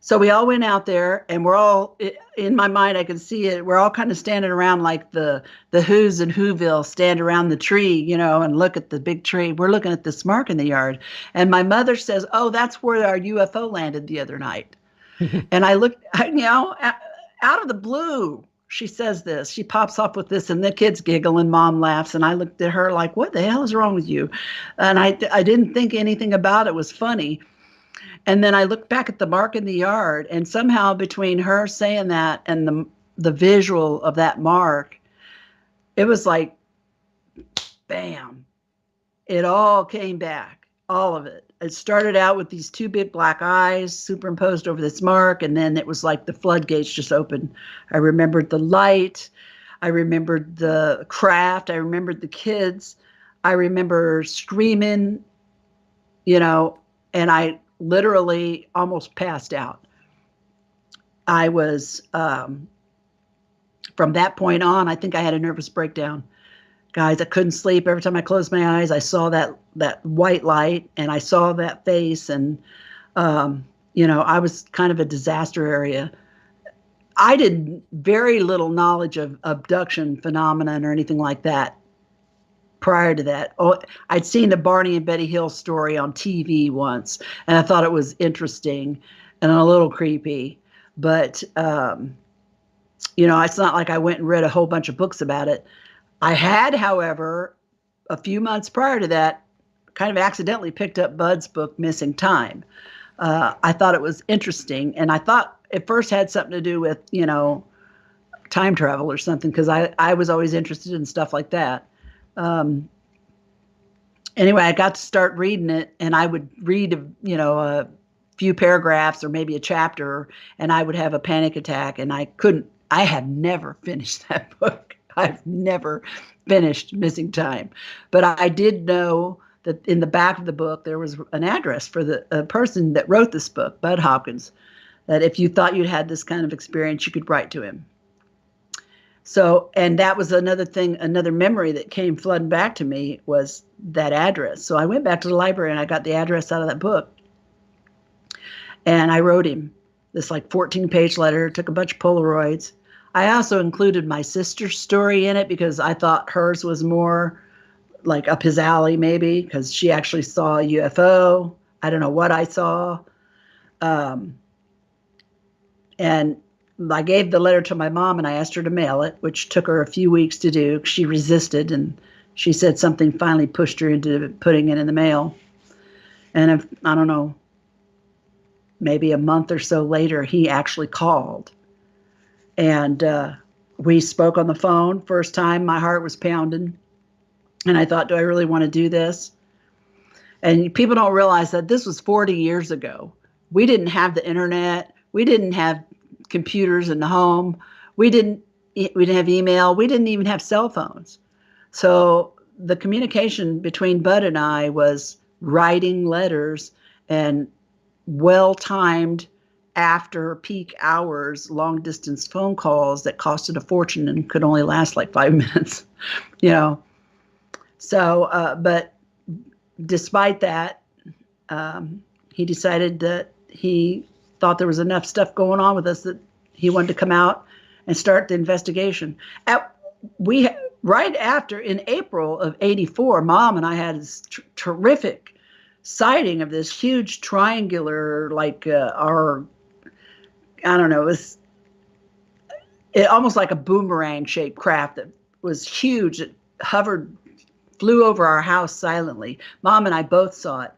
so we all went out there, and we're all, in my mind, I can see it. We're all kind of standing around like the Who's in Whoville stand around the tree, and look at the big tree. We're looking at this mark in the yard. And my mother says, "Oh, that's where our UFO landed the other night." And I looked, out of the blue, she says this. She pops up with this, and the kids giggle, and Mom laughs. And I looked at her like, "What the hell is wrong with you?" And I didn't think anything about it. It was funny. And then I looked back at the mark in the yard, and somehow between her saying that and the visual of that mark, it was like, bam, it all came back, all of it. It started out with these two big black eyes superimposed over this mark, and then it was like the floodgates just opened. I remembered the light. I remembered the craft. I remembered the kids. I remember screaming, and I literally almost passed out. I was, from that point on, I think I had a nervous breakdown. Guys, I couldn't sleep. Every time I closed my eyes, I saw that white light, and I saw that face. And, I was kind of a disaster area. I did very little knowledge of abduction phenomenon or anything like that prior to that. Oh, I'd seen the Barney and Betty Hill story on TV once, and I thought it was interesting and a little creepy. But, it's not like I went and read a whole bunch of books about it. I had, however, a few months prior to that, kind of accidentally picked up Bud's book, Missing Time. I thought it was interesting, and I thought it first had something to do with, time travel or something, because I was always interested in stuff like that. Anyway, I got to start reading it, and I would read, a few paragraphs or maybe a chapter, and I would have a panic attack, and I have never finished that book. I've never finished Missing Time, but I did know that in the back of the book, there was an address for the person that wrote this book, Bud Hopkins, that if you thought you'd had this kind of experience, you could write to him. So, and that was another thing, another memory that came flooding back to me was that address. So I went back to the library and I got the address out of that book. And I wrote him this 14-page letter, took a bunch of Polaroids. I also included my sister's story in it because I thought hers was more like up his alley maybe, because she actually saw a UFO. I don't know what I saw. And I gave the letter to my mom and I asked her to mail it, which took her a few weeks to do. She resisted, and she said something finally pushed her into putting it in the mail. And I don't know, maybe a month or so later, he actually called. And we spoke on the phone. First time, my heart was pounding. And I thought, do I really want to do this? And people don't realize that this was 40 years ago. We didn't have the internet. We didn't have computers in the home. We didn't we didn't have email. We didn't even have cell phones. So the communication between Bud and I was writing letters and well-timed after peak hours, long distance phone calls that costed a fortune and could only last like 5 minutes, you know. So, but despite that, he decided that he thought there was enough stuff going on with us that he wanted to come out and start the investigation. We right after, in April of '84, Mom and I had this terrific sighting of this huge triangular, like I don't know, it almost like a boomerang shaped craft that was huge. It hovered, flew over our house silently. Mom and I both saw it.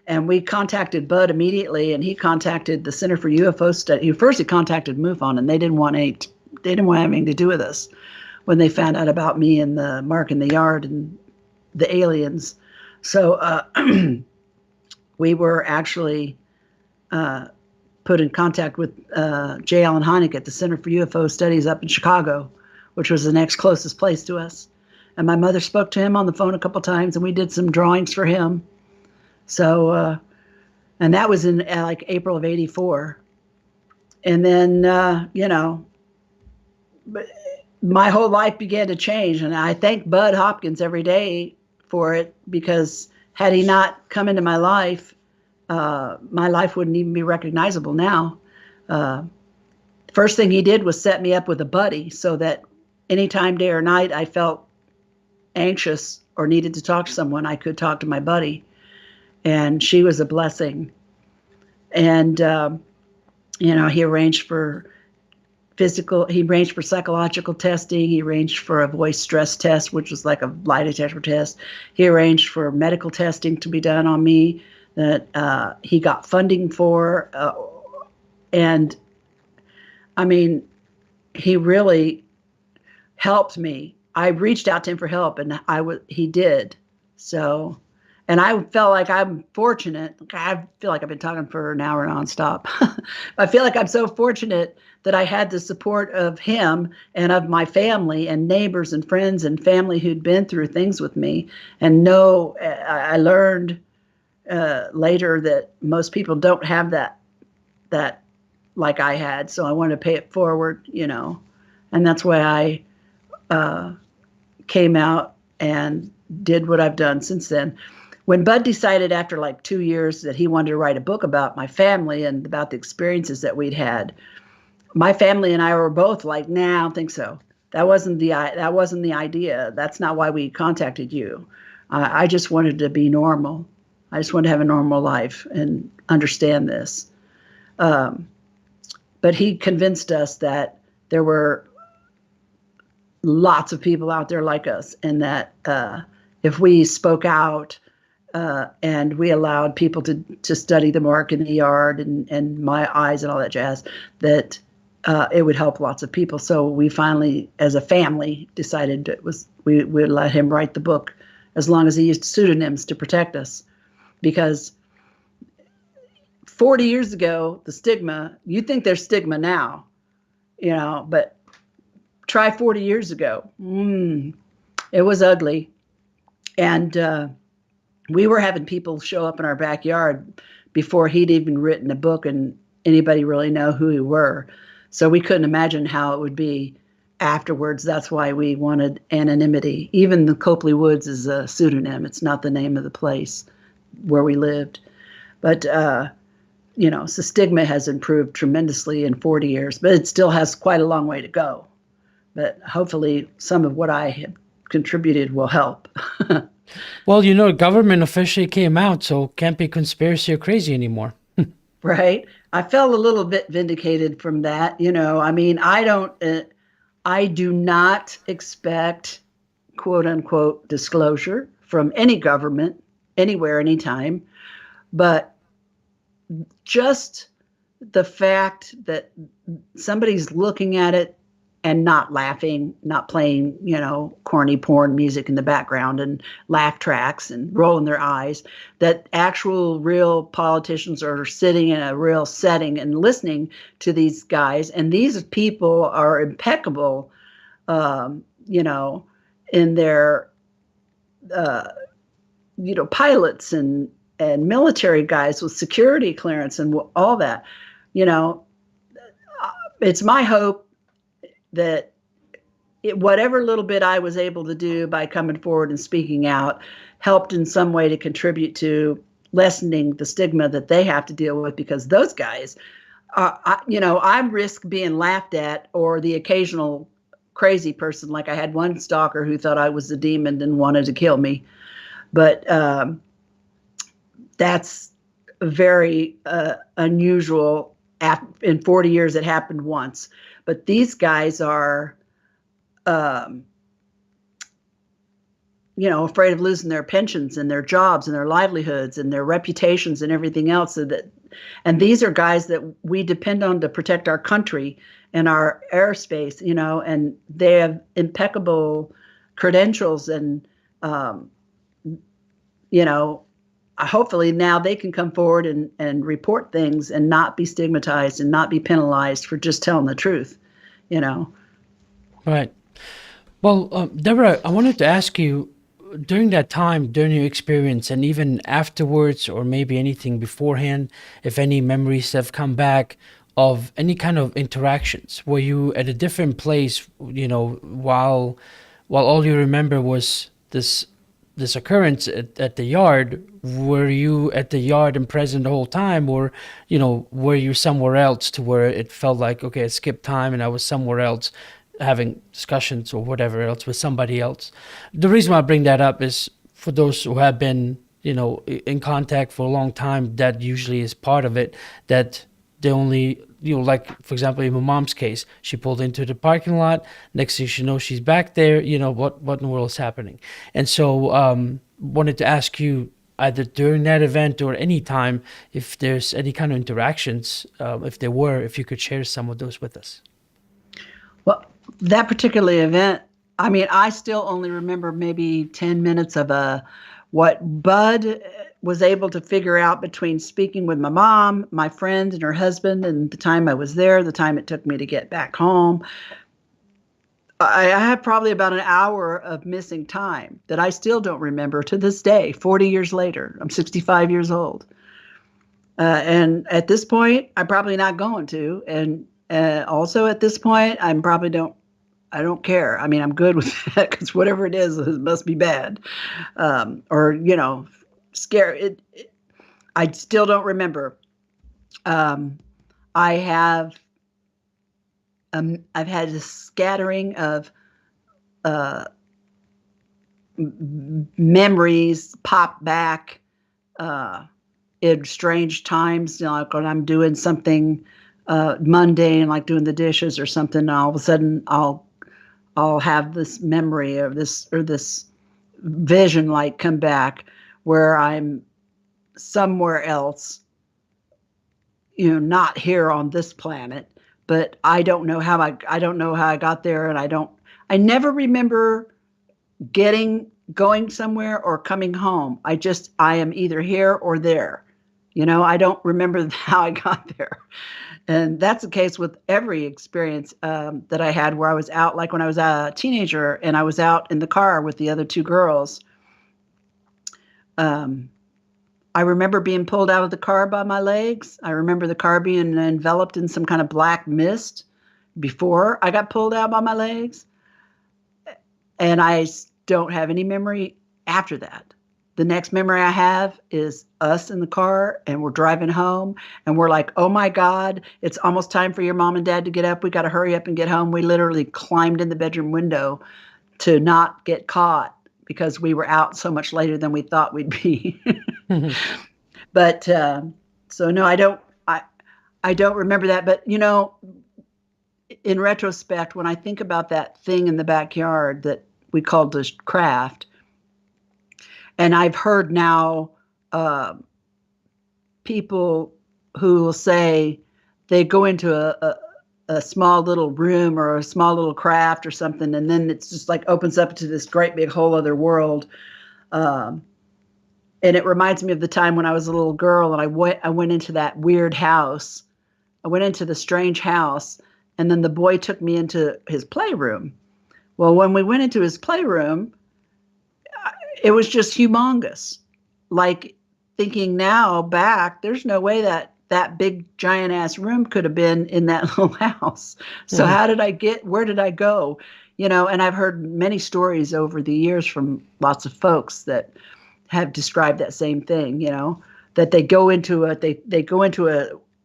And we contacted Bud immediately, and he contacted the Center for UFO Study. First, he contacted MUFON, and they didn't want anything to do with us when they found out about me and the mark in the yard and the aliens. So we were actually put in contact with J. Allen Hynek at the Center for UFO Studies up in Chicago, which was the next closest place to us. And my mother spoke to him on the phone a couple times, and we did some drawings for him. So, and that was in like April of '84. And then, you know, my whole life began to change. And I thank Bud Hopkins every day for it, because had he not come into my life wouldn't even be recognizable now. First thing he did was set me up with a buddy so that anytime, day or night, I felt anxious or needed to talk to someone, I could talk to my buddy. And she was a blessing. And, you know, he arranged for psychological testing. He arranged for a voice stress test, which was like a lie detector test. He arranged for medical testing to be done on me that he got funding for. And I mean, he really helped me. I reached out to him for help, and he did. So, and I felt like I'm fortunate. I feel like I've been talking for an hour nonstop. I feel like I'm so fortunate that I had the support of him and of my family and neighbors and friends and family who'd been through things with me. And I learned later that most people don't have that like I had. So I wanted to pay it forward, you know, and that's why I came out and did what I've done since then. When Bud decided after like 2 years that he wanted to write a book about my family and about the experiences that we'd had, my family and I were both like, nah, I don't think so. That wasn't the idea. That's not why we contacted you. I just wanted to be normal. I just wanted to have a normal life and understand this. But he convinced us that there were lots of people out there like us, and that if we spoke out and we allowed people to study the mark in the yard and my eyes and all that jazz, that it would help lots of people. So we finally, as a family, decided we would let him write the book, as long as he used pseudonyms to protect us. Because 40 years ago, the stigma, you think there's stigma now, you know, but try 40 years ago. It was ugly. And we were having people show up in our backyard before he'd even written a book and anybody really know who we were. So we couldn't imagine how it would be afterwards. That's why we wanted anonymity. Even the Copley Woods is a pseudonym. It's not the name of the place where we lived. But, you know, so stigma has improved tremendously in 40 years, but it still has quite a long way to go. But hopefully some of what I have contributed will help. Well, you know, government officially came out, so can't be conspiracy or crazy anymore. Right. I felt a little bit vindicated from that. You know, I mean, I do not expect quote unquote disclosure from any government anywhere, anytime. But just the fact that somebody's looking at it and not laughing, not playing, you know, corny porn music in the background and laugh tracks and rolling their eyes, that actual real politicians are sitting in a real setting and listening to these guys. And these people are impeccable you know, in their, uh, pilots and military guys with security clearance and all that. You know, it's my hope that whatever little bit I was able to do by coming forward and speaking out helped in some way to contribute to lessening the stigma that they have to deal with, because those guys, I risk being laughed at, or the occasional crazy person. Like, I had one stalker who thought I was a demon and wanted to kill me. But that's very unusual. In 40 years, it happened once. But these guys are, um, afraid of losing their pensions and their jobs and their livelihoods and their reputations and everything else. And these are guys that we depend on to protect our country and our airspace, and they have impeccable credentials. And, hopefully now they can come forward and report things and not be stigmatized and not be penalized for just telling the truth, Right. Well, Deborah, I wanted to ask you, during that time, during your experience, and even afterwards, or maybe anything beforehand, if any memories have come back of any kind of interactions, were you at a different place, while all you remember was this occurrence at the yard? Were you at the yard and present the whole time, or were you somewhere else to where it felt like, okay, I skipped time and I was somewhere else having discussions or whatever else with somebody else? The reason why I bring that up is for those who have been, in contact for a long time, that usually is part of it, that they only, like, for example, in my mom's case, she pulled into the parking lot. Next thing she knows, she's back there. What in the world is happening? And so wanted to ask you, either during that event or any time, if there's any kind of interactions, if you could share some of those with us. Well, that particular event, I mean, I still only remember maybe 10 minutes of what Bud was able to figure out between speaking with my mom, my friend, and her husband, and the time I was there, the time it took me to get back home. I had probably about an hour of missing time that I still don't remember to this day, 40 years later. I'm 65 years old. And at this point, I'm probably not going to. And also at this point, I don't care. I mean, I'm good with that, because whatever it is, it must be bad. Or, scary. I still don't remember. I've had a scattering of memories pop back in strange times, like when I'm doing something mundane, like doing the dishes or something, and all of a sudden I'll have this memory of this vision light come back where I'm somewhere else, not here on this planet, but I don't know how I got there. And I never remember going somewhere or coming home. I am either here or there. I don't remember how I got there. And that's the case with every experience that I had where I was out, like when I was a teenager and I was out in the car with the other two girls. I remember being pulled out of the car by my legs. I remember the car being enveloped in some kind of black mist before I got pulled out by my legs. And I don't have any memory after that. The next memory I have is us in the car and we're driving home and we're like, oh my God, it's almost time for your mom and dad to get up. We got to hurry up and get home. We literally climbed in the bedroom window to not get caught because we were out so much later than we thought we'd be. But so no, I don't remember that. But, in retrospect, when I think about that thing in the backyard that we called the craft, and I've heard now people who will say they go into a small little room or a small little craft or something, and then it's just like opens up to this great big whole other world. And it reminds me of the time when I was a little girl and I went into that weird house. I went into the strange house, and then the boy took me into his playroom. Well, when we went into his playroom, it was just humongous. Like, thinking now back, there's no way that that big giant ass room could have been in that little house. So Mhm. where did I go? And I've heard many stories over the years from lots of folks that have described that same thing, that they go into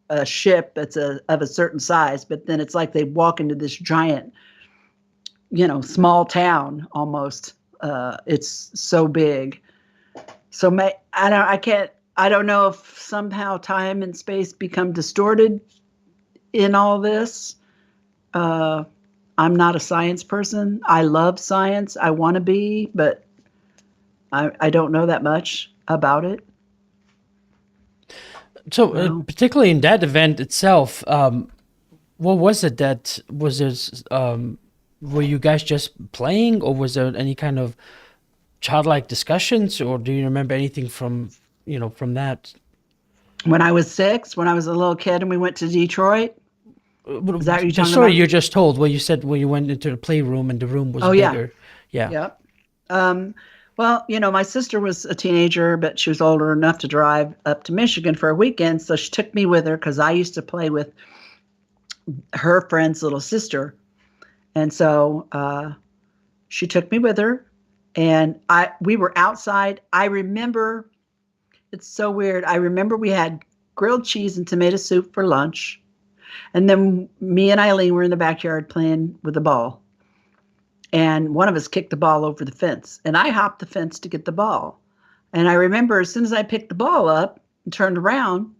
a ship that's of a certain size, but then it's like they walk into this giant, small town almost. It's so big. So I don't know if somehow time and space become distorted in all this. Uh, I'm not a science person. I love science. I want to be, but I don't know that much about it. So, So particularly in that event itself, what was it that was this? Were you guys just playing, or was there any kind of childlike discussions, or do you remember anything from from that? when I was 6, when I was a little kid and we went to Detroit, is that what you're The talking story about? you just told, where you said when you went into the playroom and the room was Oh, yeah. bigger. Yeah. Yep. Um, well, my sister was a teenager, but she was older enough to drive up to Michigan for a weekend. So she took me with her because I used to play with her friend's little sister. And so she took me with her, and we were outside. I remember, it's so weird. I remember we had grilled cheese and tomato soup for lunch. And then me and Eileen were in the backyard playing with the ball. And one of us kicked the ball over the fence. And I hopped the fence to get the ball. And I remember as soon as I picked the ball up and turned around,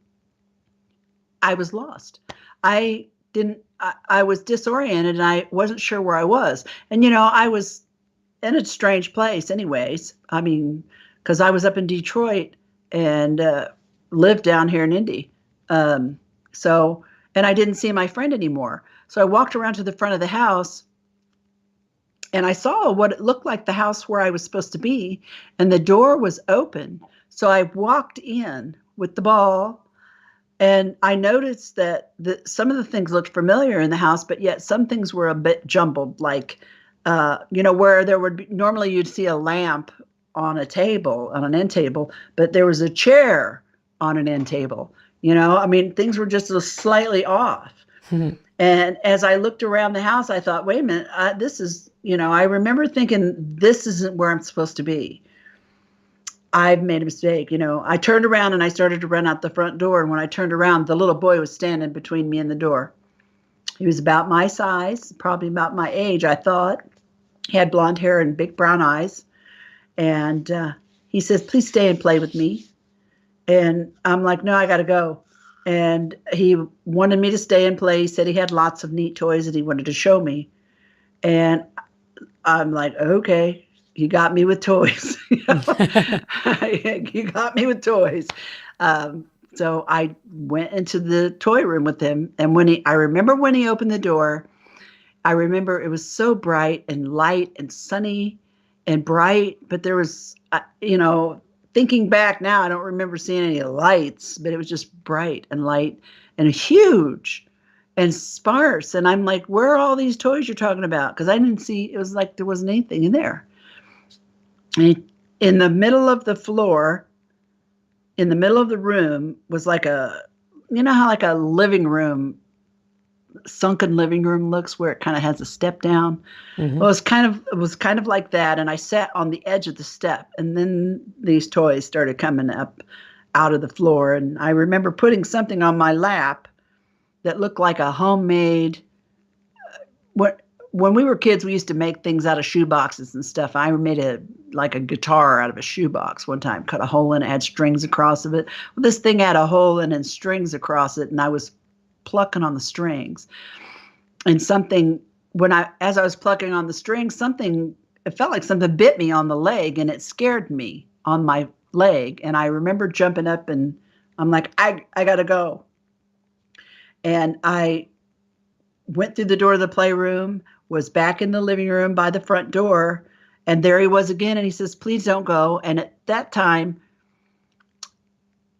I was lost. I didn't, I was disoriented and I wasn't sure where I was. And, I was in a strange place, anyways. I mean, because I was up in Detroit and lived down here in Indy. Um, so, and I didn't see my friend anymore. So I walked around to the front of the house and I saw what it looked like the house where I was supposed to be, and the door was open. So I walked in with the ball, and I noticed that some of the things looked familiar in the house, but yet some things were a bit jumbled, like, where there would be, normally you'd see a lamp on a table, on an end table, but there was a chair on an end table. I mean, things were just slightly off. And as I looked around the house, I thought, wait a minute, this is, I remember thinking, this isn't where I'm supposed to be. I've made a mistake. I turned around and I started to run out the front door. And when I turned around, the little boy was standing between me and the door. He was about my size, probably about my age, I thought. He had blonde hair and big brown eyes. And he says, please stay and play with me. And I'm like, no, I got to go. And he wanted me to stay and play. He said he had lots of neat toys that he wanted to show me. And I'm like, okay, you got me with toys. You got me with toys. So I went into the toy room with him. And I remember when he opened the door, I remember it was so bright and light and sunny and bright, but there was, thinking back now, I don't remember seeing any lights, but it was just bright and light and huge and sparse. And I'm like, where are all these toys you're talking about? Because I didn't see, it was like there wasn't anything in there. And in the middle of the floor, in the middle of the room was like how like a living room, sunken living room looks, where it kind of has a step down. Well, Hmm. it was kind of like that. And I sat on the edge of the step, and then these toys started coming up out of the floor. And I remember putting something on my lap that looked like a homemade, when we were kids, we used to make things out of shoe boxes and stuff. I made like a guitar out of a shoe box one time, cut a hole in it, had strings across of it. Well, this thing had a hole in it and strings across it. And I was plucking on the strings, and as I was plucking on the strings, it felt like something bit me on the leg, and it scared me on my leg. And I remember jumping up, and I'm like, I gotta go. And I went through the door of the playroom, was back in the living room by the front door, and there he was again. And he says, please don't go. And at that time,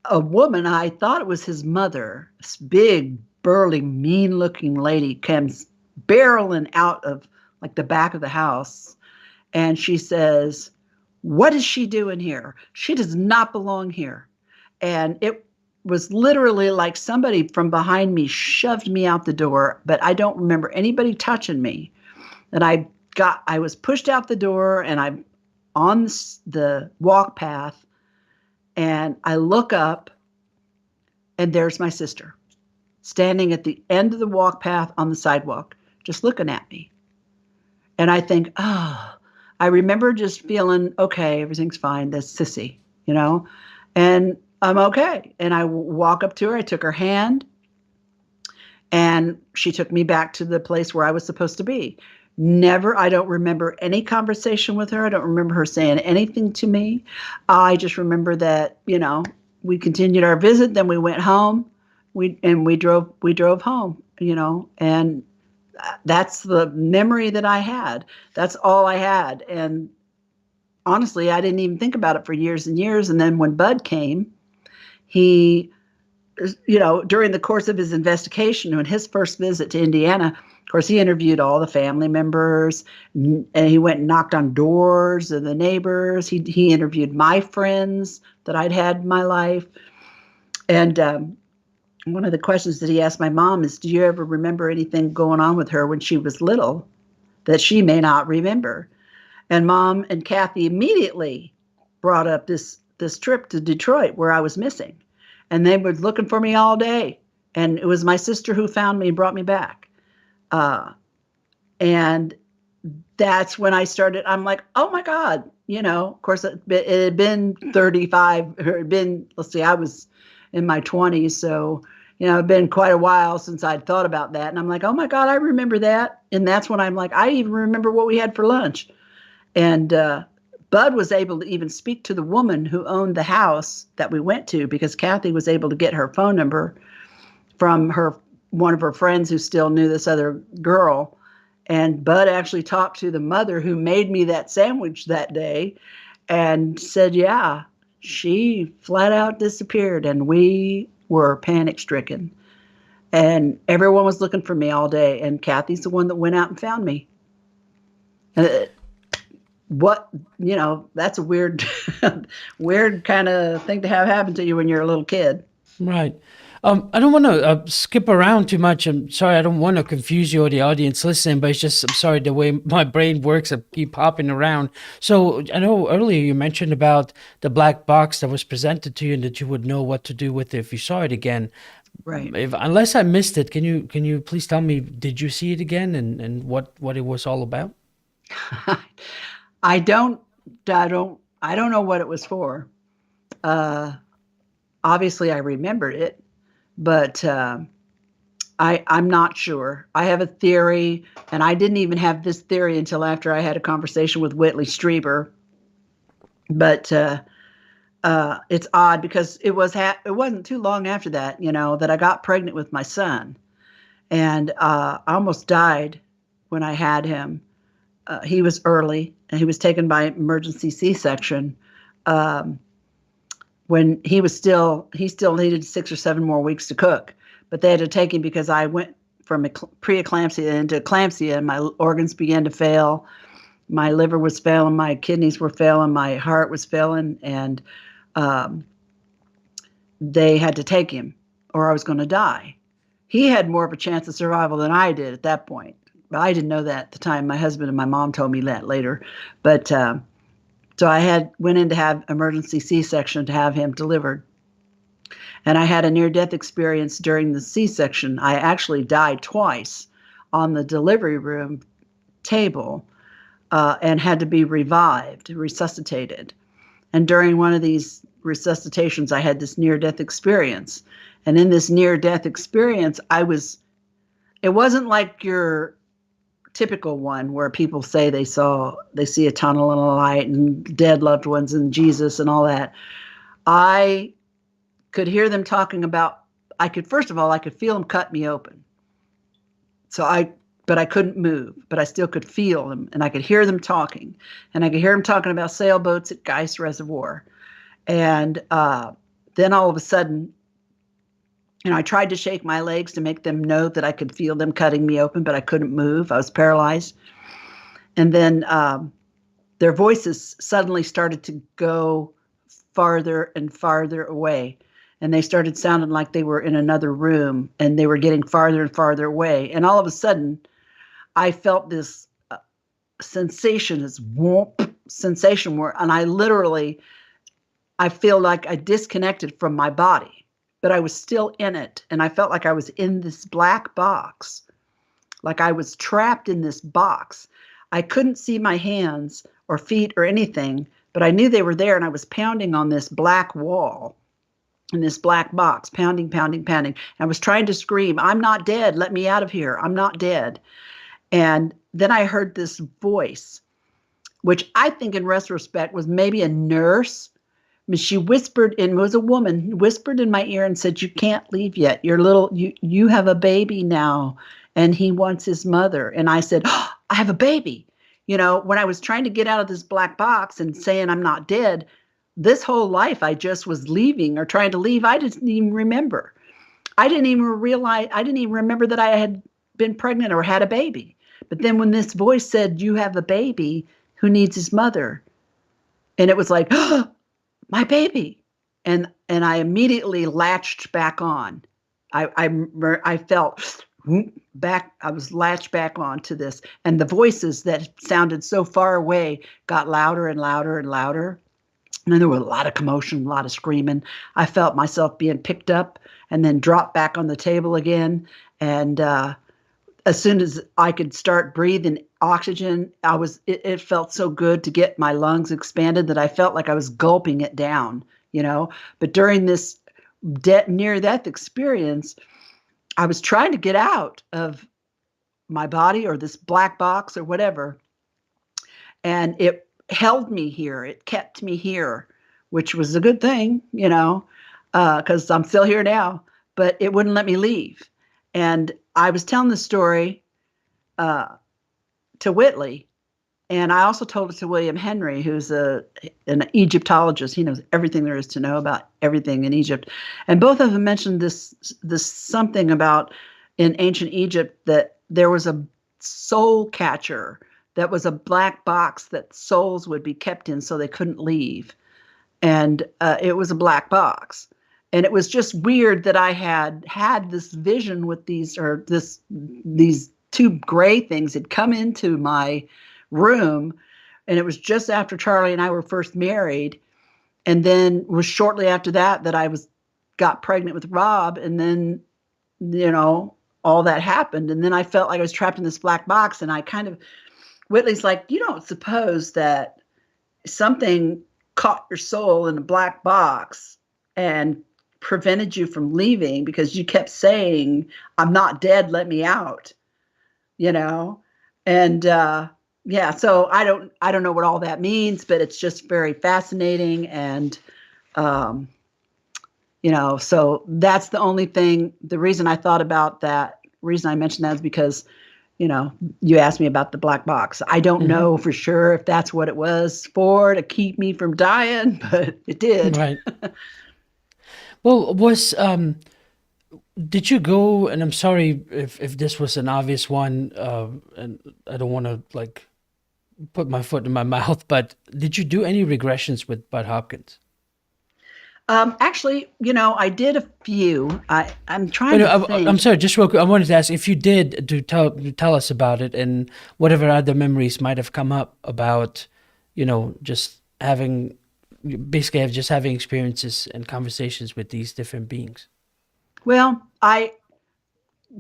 a woman, I thought it was his mother, this big, burly, mean looking lady, comes barreling out of like the back of the house. And she says, "What is she doing here? She does not belong here." And it was literally like somebody from behind me shoved me out the door, but I don't remember anybody touching me. And I was pushed out the door, and I'm on the walk path, and I look up, and there's my sister standing at the end of the walk path on the sidewalk, just looking at me. And I think, oh, I remember just feeling, okay, everything's fine. That's Sissy, you know, and I'm okay. And I walk up to her. I took her hand, and she took me back to the place where I was supposed to be. I don't remember any conversation with her. I don't remember her saying anything to me. I just remember that, we continued our visit. Then we went home. We drove home, and that's the memory that I had. That's all I had. And honestly, I didn't even think about it for years and years. And then when Bud came, he, during the course of his investigation, when his first visit to Indiana, of course, he interviewed all the family members, and he went and knocked on doors of the neighbors. He interviewed my friends that I'd had in my life. And one of the questions that he asked my mom is, do you ever remember anything going on with her when she was little that she may not remember? And Mom and Kathy immediately brought up this trip to Detroit where I was missing. And they were looking for me all day. And it was my sister who found me and brought me back. And that's when I started, I'm like, oh my God, of course it had been 35, or it had been, I was in my 20s. So, it'd been quite a while since I'd thought about that. And I'm like, oh my God, I remember that. And that's when I'm like, I even remember what we had for lunch. And Bud was able to even speak to the woman who owned the house that we went to, because Kathy was able to get her phone number from one of her friends who still knew this other girl. And Bud actually talked to the mother who made me that sandwich that day and said, yeah, she flat out disappeared. And we were panic stricken. And everyone was looking for me all day. And Kathy's the one that went out and found me. That's a weird, weird kind of thing to have happen to you when you're a little kid. Right. I don't want to skip around too much. I'm sorry, I don't want to confuse you or the audience listening, but it's just, I'm sorry, the way my brain works, I keep hopping around. So I know earlier you mentioned about the black box that was presented to you and that you would know what to do with it if you saw it again. Right. Unless I missed it, can you please tell me, did you see it again and what it was all about? I don't know what it was for. Obviously I remembered it, but I'm not sure. I have a theory, and I didn't even have this theory until after I had a conversation with Whitley Strieber. But it's odd because it wasn't too long after that, that I got pregnant with my son, and I almost died when I had him. He was early, and he was taken by emergency C-section. When he still needed 6 or 7 more weeks to cook, but they had to take him because I went from preeclampsia into eclampsia, and my organs began to fail. My liver was failing, my kidneys were failing, my heart was failing, and they had to take him or I was going to die. He had more of a chance of survival than I did at that point. But I didn't know that at the time. My husband and my mom told me that later. But so I went in to have emergency C-section to have him delivered. And I had a near-death experience during the C-section. I actually died twice on the delivery room table and had to be resuscitated. And during one of these resuscitations, I had this near-death experience. And in this near-death experience, it wasn't like your typical one where people say they see a tunnel and a light and dead loved ones and Jesus and all that. I could hear them talking about, first of all, I could feel them cut me open. But I couldn't move, but I still could feel them, and I could hear them talking, and I could hear them talking about sailboats at Geist Reservoir. And then all of a sudden, I tried to shake my legs to make them know that I could feel them cutting me open, but I couldn't move. I was paralyzed. And then their voices suddenly started to go farther and farther away. And they started sounding like they were in another room, and they were getting farther and farther away. And all of a sudden, I felt this sensation, this whoop sensation where, and I feel like I disconnected from my body, but I was still in it. And I felt like I was in this black box, like I was trapped in this box. I couldn't see my hands or feet or anything, but I knew they were there, and I was pounding on this black wall in this black box, pounding, pounding, pounding. I was trying to scream, "I'm not dead. Let me out of here. I'm not dead." And then I heard this voice, which I think in retrospect was maybe a nurse. I mean, she whispered in, was a woman, whispered in my ear and said, "You can't leave yet. You have a baby now, and he wants his mother." And I said, "Oh, I have a baby." When I was trying to get out of this black box and saying I'm not dead, this whole life I just was leaving or trying to leave. I didn't even remember. I didn't even remember that I had been pregnant or had a baby. But then when this voice said, "You have a baby who needs his mother," and it was like, "Oh, my baby." And I immediately latched back on. I felt back, I was latched back on to this. And the voices that sounded so far away got louder and louder and louder. And then there was a lot of commotion, a lot of screaming. I felt myself being picked up and then dropped back on the table again. And as soon as I could start breathing oxygen, it felt so good to get my lungs expanded that I felt like I was gulping it down, But during this near-death experience, I was trying to get out of my body or this black box or whatever. And it held me here. It kept me here, which was a good thing, because I'm still here now, but it wouldn't let me leave. And I was telling the story to Whitley, and I also told it to William Henry, who's an Egyptologist. He knows everything there is to know about everything in Egypt. And both of them mentioned this something about in ancient Egypt that there was a soul catcher that was a black box that souls would be kept in so they couldn't leave. And it was a black box. And it was just weird that I had this vision with these two gray things had come into my room. And it was just after Charlie and I were first married. And then was shortly after that I got pregnant with Rob. And then, all that happened. And then I felt like I was trapped in this black box. And Whitley's like, "You don't suppose that something caught your soul in a black box and prevented you from leaving because you kept saying, 'I'm not dead, let me out,' And yeah, so I don't know what all that means, but it's just very fascinating. And so that's the only thing. The reason I thought about that, reason I mentioned that is because you asked me about the black box. I don't know for sure if that's what it was for, to keep me from dying, but it did. Right. Well, did you go, and I'm sorry if this was an obvious one, and I don't want to put my foot in my mouth, but did you do any regressions with Bud Hopkins? Actually, I did a few. I'm trying to think. I'm sorry, just real quick. I wanted to ask if you did tell us about it and whatever other memories might have come up about, just having experiences and conversations with these different beings. Well,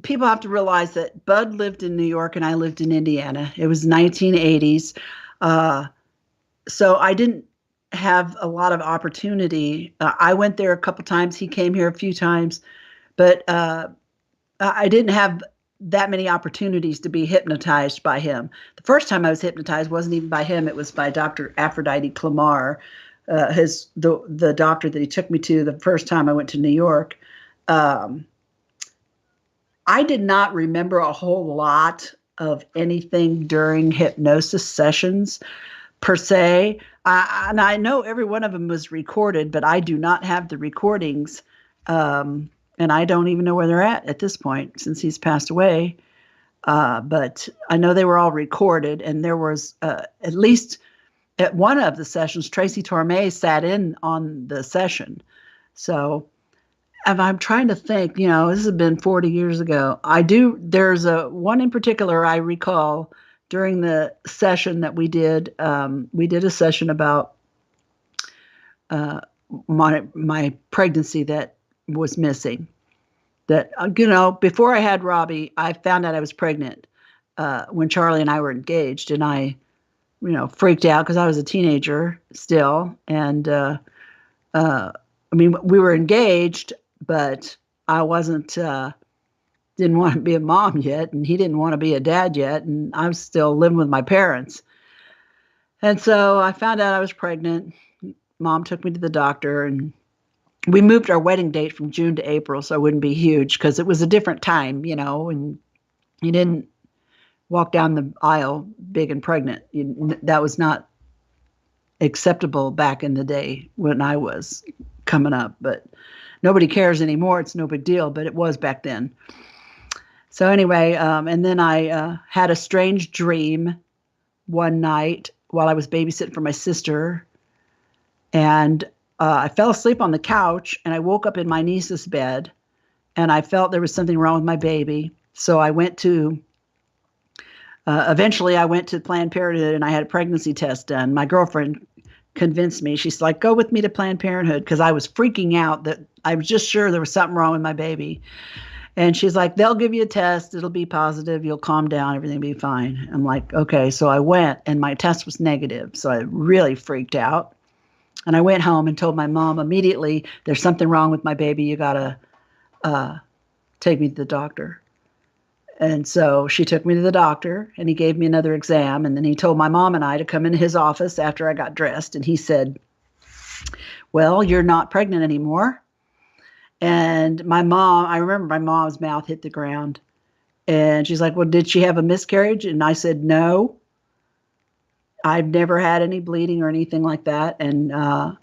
people have to realize that Bud lived in New York and I lived in Indiana. It was 1980s. So I didn't have a lot of opportunity. I went there a couple times. He came here a few times, but I didn't have that many opportunities to be hypnotized by him. The first time I was hypnotized wasn't even by him. It was by Dr. Aphrodite Clamar, the doctor that he took me to the first time I went to New York. I did not remember a whole lot of anything during hypnosis sessions per se. And I know every one of them was recorded, but I do not have the recordings. And I don't even know where they're at this point since he's passed away. But I know they were all recorded, and there was at least at one of the sessions, Tracy Torme sat in on the session. So and I'm trying to think, this has been 40 years ago. There's one in particular I recall during the session that we did. We did a session about uh, my pregnancy that was missing. That, before I had Robbie, I found out I was pregnant when Charlie and I were engaged. And I, freaked out because I was a teenager still. And we were engaged, but I didn't want to be a mom yet, and he didn't want to be a dad yet, and I was still living with my parents. And so I found out I was pregnant. Mom took me to the doctor, and we moved our wedding date from June to April so it wouldn't be huge because it was a different time, and you didn't walk down the aisle big and pregnant. That was not acceptable back in the day when I was coming up, but nobody cares anymore. It's no big deal, but it was back then. So anyway, and then I had a strange dream one night while I was babysitting for my sister, and I fell asleep on the couch, and I woke up in my niece's bed, and I felt there was something wrong with my baby. So I went to, eventually I went to Planned Parenthood, and I had a pregnancy test done. My girlfriend convinced me. She's like, go with me to Planned Parenthood, because I was freaking out that I was just sure there was something wrong with my baby. And she's like, they'll give you a test. It'll be positive. You'll calm down. Everything will be fine. I'm like, okay. So I went, and my test was negative. So I really freaked out. And I went home and told my mom immediately, there's something wrong with my baby. You got to take me to the doctor. And so she took me to the doctor, and he gave me another exam. And then he told my mom and I to come into his office after I got dressed. And he said, well, you're not pregnant anymore. And I remember my mom's mouth hit the ground. And she's like, well, did she have a miscarriage? And I said, no, I've never had any bleeding or anything like that. And my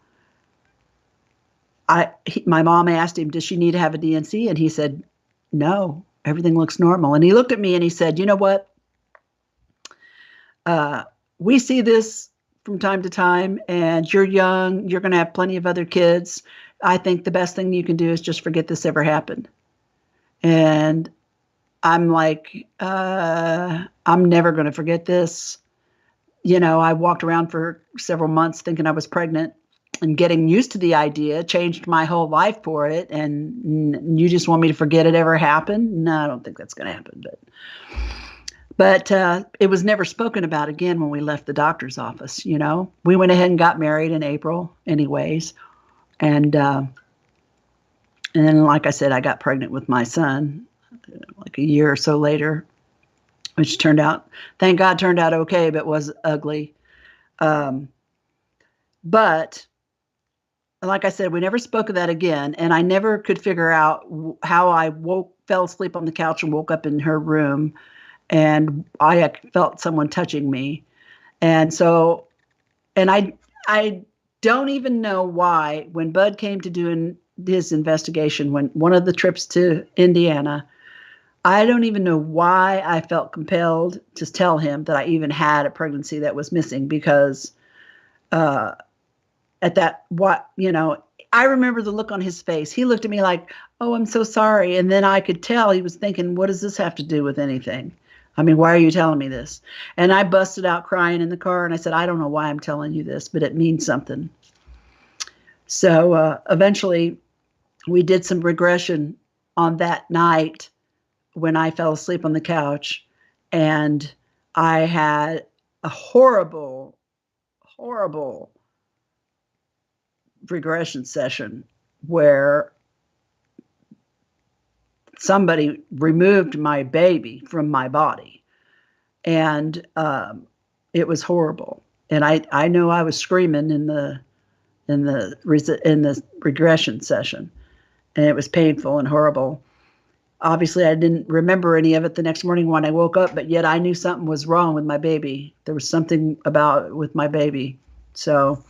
mom asked him, does she need to have a DNC? And he said, no, everything looks normal. And he looked at me and he said, you know what? We see this from time to time, and you're young. You're going to have plenty of other kids. I think the best thing you can do is just forget this ever happened. And I'm like, I'm never going to forget this. I walked around for several months thinking I was pregnant and getting used to the idea, changed my whole life for it. And you just want me to forget it ever happened? No, I don't think that's going to happen. But it was never spoken about again when we left the doctor's office. We went ahead and got married in April anyways. And then, like I said, I got pregnant with my son like a year or so later, which thank God, turned out okay, but was ugly. But like I said, we never spoke of that again. And I never could figure out how I fell asleep on the couch and woke up in her room, and I had felt someone touching me. And so, and I don't even know why, when Bud came to doing his investigation, when one of the trips to Indiana, I don't even know why I felt compelled to tell him that I even had a pregnancy that was missing, because I remember the look on his face. He looked at me like, oh, I'm so sorry. And then I could tell he was thinking, what does this have to do with anything? I mean, why are you telling me this? And I busted out crying in the car, and I said, I don't know why I'm telling you this, but it means something. So eventually we did some regression on that night when I fell asleep on the couch, and I had a horrible, horrible regression session where somebody removed my baby from my body, and it was horrible. And I know I was screaming in the regression session, and it was painful and horrible. Obviously, I didn't remember any of it the next morning when I woke up, but yet I knew something was wrong with my baby. There was something with my baby. So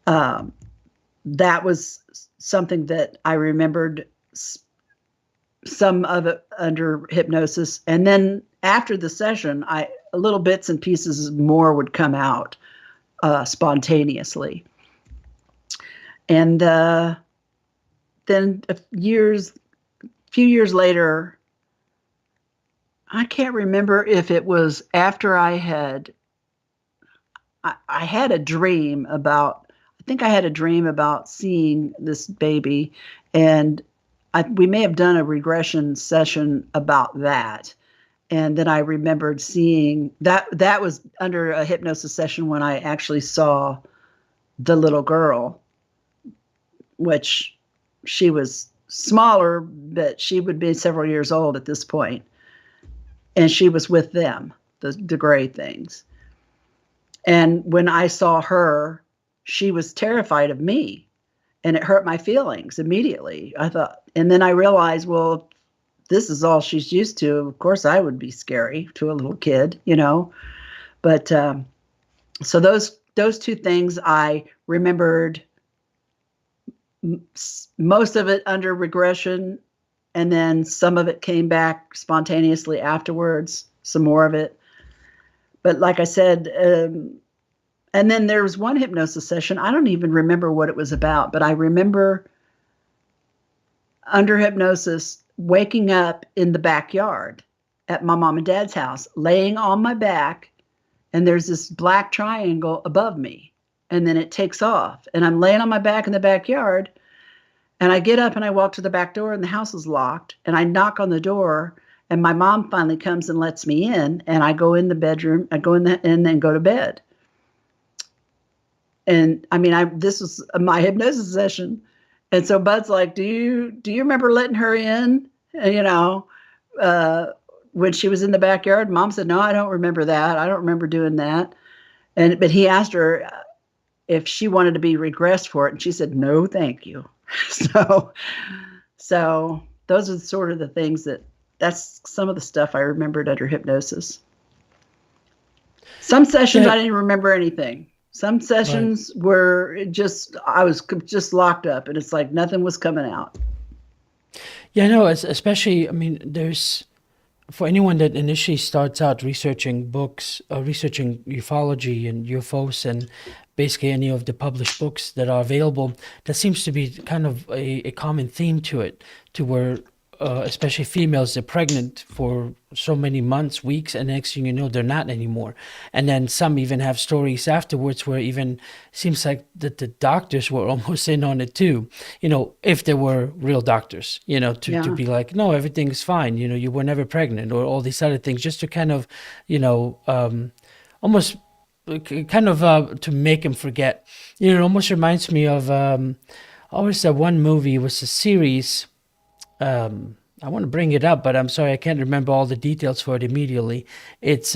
that was something that I remembered some of it under hypnosis, and then after the session, I little bits and pieces more would come out spontaneously, and then few years later, I can't remember if it was after I had a dream about, I think I had a dream about seeing this baby, and we may have done a regression session about that. And then I remembered seeing that was under a hypnosis session when I actually saw the little girl, which she was smaller, but she would be several years old at this point. And she was with them, the gray things. And when I saw her, she was terrified of me, and it hurt my feelings immediately. I thought, and then I realized, well, this is all she's used to. Of course, I would be scary to a little kid, you know. But so those two things I remembered, most of it under regression, and then some of it came back spontaneously afterwards, some more of it. But like I said, and then there was one hypnosis session. I don't even remember what it was about, but I remember under hypnosis waking up in the backyard at my mom and dad's house, laying on my back, and there's this black triangle above me, and then it takes off, and I'm laying on my back in the backyard, and I get up and I walk to the back door, and the house is locked, and I knock on the door, and my mom finally comes and lets me in, and I go in the bedroom, I go in and then go to bed. And I mean, this was my hypnosis session. And so Bud's like, do you remember letting her in? And, you know, when she was in the backyard? Mom said, no, I don't remember that. I don't remember doing that. But he asked her if she wanted to be regressed for it. And she said, no, thank you. So those are sort of the things that's some of the stuff I remembered under hypnosis. Some sessions, I didn't remember anything. Some sessions were I was just locked up, and it's like nothing was coming out. Yeah, no, especially, I mean, for anyone that initially starts out researching books, researching ufology and UFOs and basically any of the published books that are available, that seems to be kind of a common theme to it, to where especially females, they're pregnant for so many months, weeks, and next thing you know, they're not anymore. And then some even have stories afterwards where even seems like that the doctors were almost in on it too, you know, if they were real doctors, you know, to be like, no, everything's fine, you know, you were never pregnant, or all these other things, just to kind of, you know, almost kind of to make them forget. You know, it almost reminds me of always that one movie, was a series. I want to bring it up, but I'm sorry, I can't remember all the details for it immediately. It's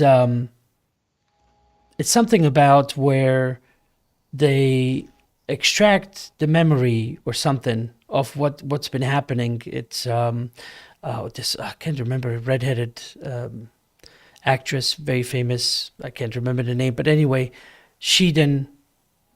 something about where they extract the memory or something of what's been happening. It's I can't remember, redheaded actress, very famous. I can't remember the name, but anyway, she then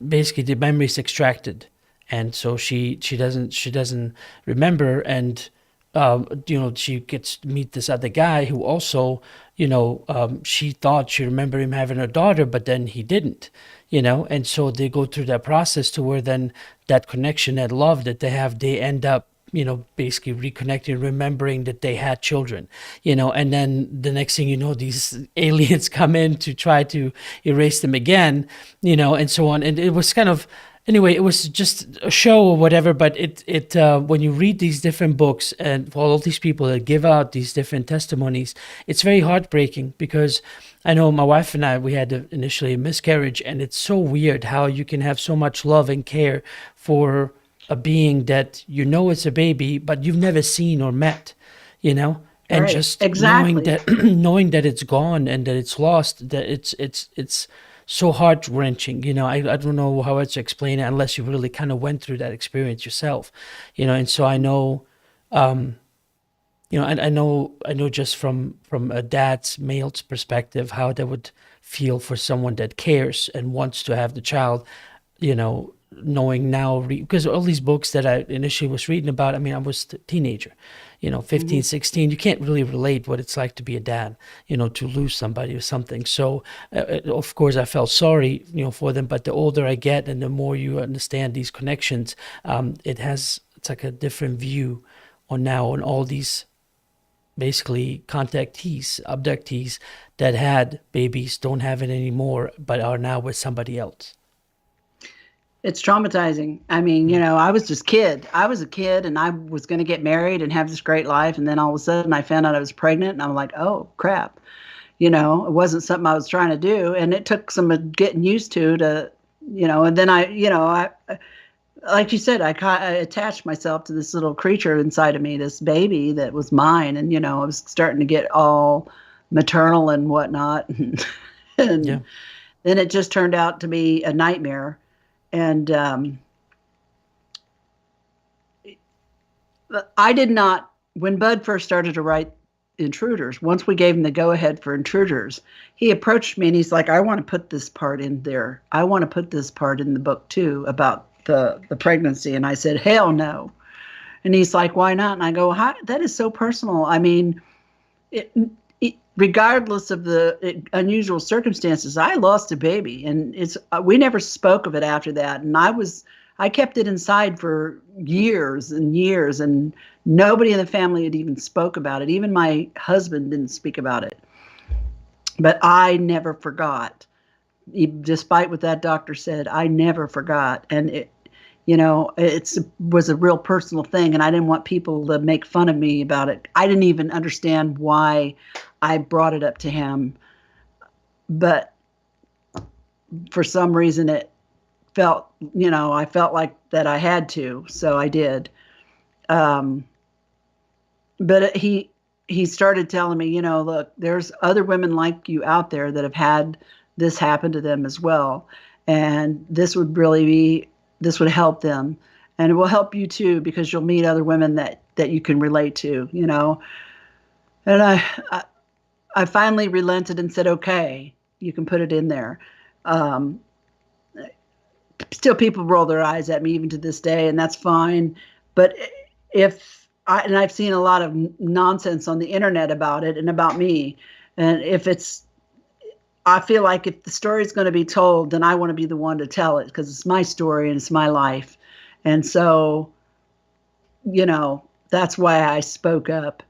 basically the memory is extracted, and so she doesn't remember, and you know, she gets to meet this other guy who also, you know, she thought she remembered him having a daughter, but then he didn't, you know, and so they go through that process to where then that connection, that love that they have, they end up, you know, basically reconnecting, remembering that they had children, you know, and then the next thing you know, these aliens come in to try to erase them again, you know, and so on. And it was kind of, anyway, it was just a show or whatever, but it when you read these different books and for all these people that give out these different testimonies, it's very heartbreaking, because I know my wife and I, we had initially a miscarriage, and it's so weird how you can have so much love and care for a being that you know is a baby, but you've never seen or met, you know, and just knowing that it's gone and that it's lost, that it's so heart-wrenching, you know. I don't know how else to explain it unless you really kind of went through that experience yourself, you know. And so I know, you know, I know just from a dad's, male's perspective, how that would feel for someone that cares and wants to have the child, you know, knowing now, because all these books that I initially was reading about, I mean, I was a teenager, 15, 16. You can't really relate what it's like to be a dad, to lose somebody or something. So, of course, I felt sorry, for them. But the older I get and the more you understand these connections, it's like a different view on all these basically contactees, abductees that had babies, don't have it anymore, but are now with somebody else. It's traumatizing. I mean, I was just kid. I was a kid and I was going to get married and have this great life. And then all of a sudden I found out I was pregnant and I'm like, oh, crap. It wasn't something I was trying to do. And it took some getting used to, and then I like you said, I attached myself to this little creature inside of me, this baby that was mine. And, I was starting to get all maternal and whatnot. And Yeah. then it just turned out to be a nightmare. And I did not, when Bud first started to write Intruders, once we gave him the go-ahead for Intruders, he approached me and he's like, I want to put this part in there. I want to put this part in the book too about the pregnancy. And I said, hell no. And he's like, why not? And I go, that is so personal. I mean, regardless of the unusual circumstances, I lost a baby, and we never spoke of it after that. And I kept it inside for years and years, and nobody in the family had even spoke about it. Even my husband didn't speak about it. But I never forgot. Despite what that doctor said, I never forgot. And it was a real personal thing, and I didn't want people to make fun of me about it. I didn't even understand why I brought it up to him, but for some reason it felt, I felt like that I had to, so I did. But he started telling me, look, there's other women like you out there that have had this happen to them as well, and this would help them, and it will help you too, because you'll meet other women that you can relate to, And I finally relented and said, okay, you can put it in there. Still people roll their eyes at me even to this day, and that's fine. But I've seen a lot of nonsense on the internet about it and about me. And I feel like if the story is going to be told, then I want to be the one to tell it, because it's my story and it's my life. And so, that's why I spoke up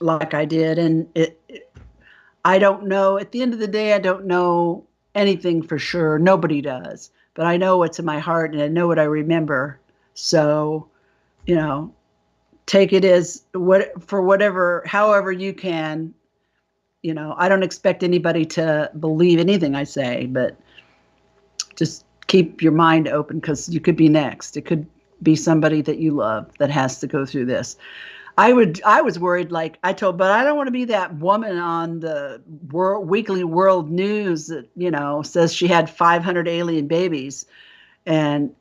like I did. And I don't know, at the end of the day, I don't know anything for sure. Nobody does, but I know what's in my heart and I know what I remember. So, take it as however you can. I don't expect anybody to believe anything I say, but just keep your mind open, because you could be next. It could be somebody that you love that has to go through this. I was worried, but I don't want to be that woman on the weekly world news that, says she had 500 alien babies. And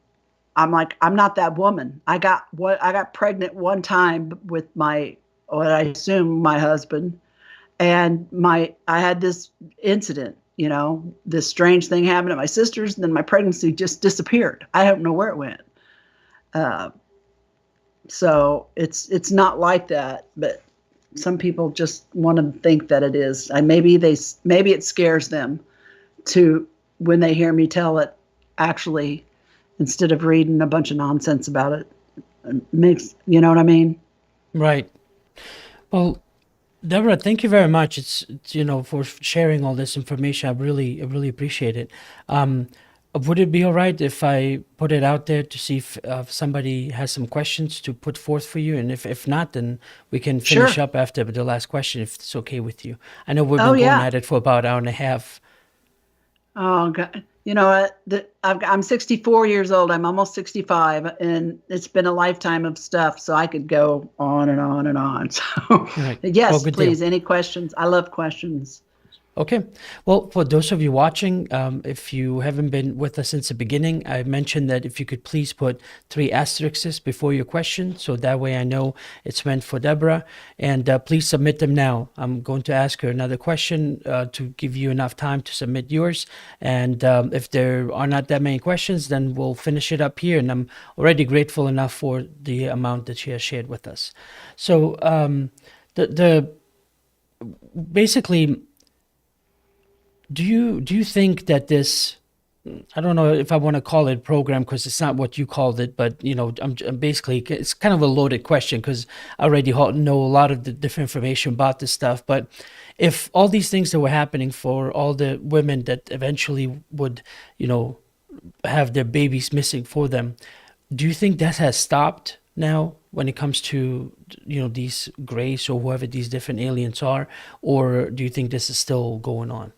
I'm like, I'm not that woman. I got pregnant one time with what I assume my husband, and I had this incident, this strange thing happened at my sister's, and then my pregnancy just disappeared. I don't know where it went. So it's not like that, but some people just want to think that it is. Maybe it scares them when they hear me tell it, actually, instead of reading a bunch of nonsense about it. You know what I mean? Right. Well, Deborah, thank you very much. It's for sharing all this information. I really appreciate it. Would it be all right if I put it out there to see if somebody has some questions to put forth for you? And if not, then we can finish up after the last question, if it's okay with you. I know we've been going at it for about an hour and a half. Oh, God. I'm 64 years old. I'm almost 65, and it's been a lifetime of stuff, so I could go on and on and on. So, Right. yes, Well, good please, deal. any questions? I love questions. Okay. Well, for those of you watching, if you haven't been with us since the beginning, I mentioned that if you could please put 3 asterisks before your question, so that way I know it's meant for Deborah. And please submit them now. I'm going to ask her another question to give you enough time to submit yours. And if there are not that many questions, then we'll finish it up here. And I'm already grateful enough for the amount that she has shared with us. So the basically, do you think that this, I don't know if I want to call it program because it's not what you called it, but I'm basically, it's kind of a loaded question because I already know a lot of the different information about this stuff. But if all these things that were happening for all the women that eventually would, have their babies missing for them, do you think that has stopped now when it comes to these grays or whoever these different aliens are, or do you think this is still going on?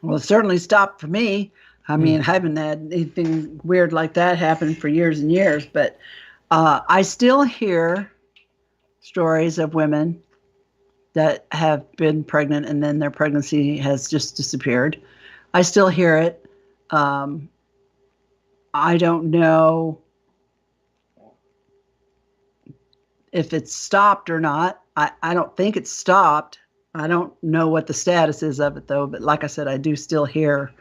Well, it certainly stopped for me. I Mm, mean, I haven't had anything weird like that happen for years and years, but I still hear stories of women that have been pregnant and then their pregnancy has just disappeared. I still hear it. Um, I don't know if it's stopped or not. I don't think it's stopped. I don't know what the status is of it though, but like I said, I do still hear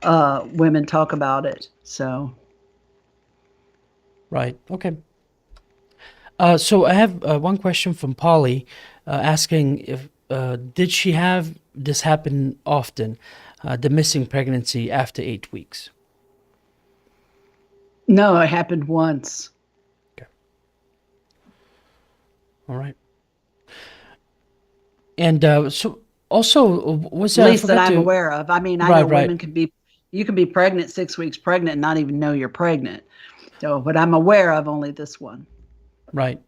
women talk about it. So right. Okay. So I have one question from Polly asking if did she have this happen often, the missing pregnancy after 8 weeks? no, it happened once. Okay. All right. And so also was At I least that forgot I'm to aware of. I mean, I know right, right, women can be, you can be pregnant 6 weeks pregnant and not even know you're pregnant. So, but I'm aware of only this one. right.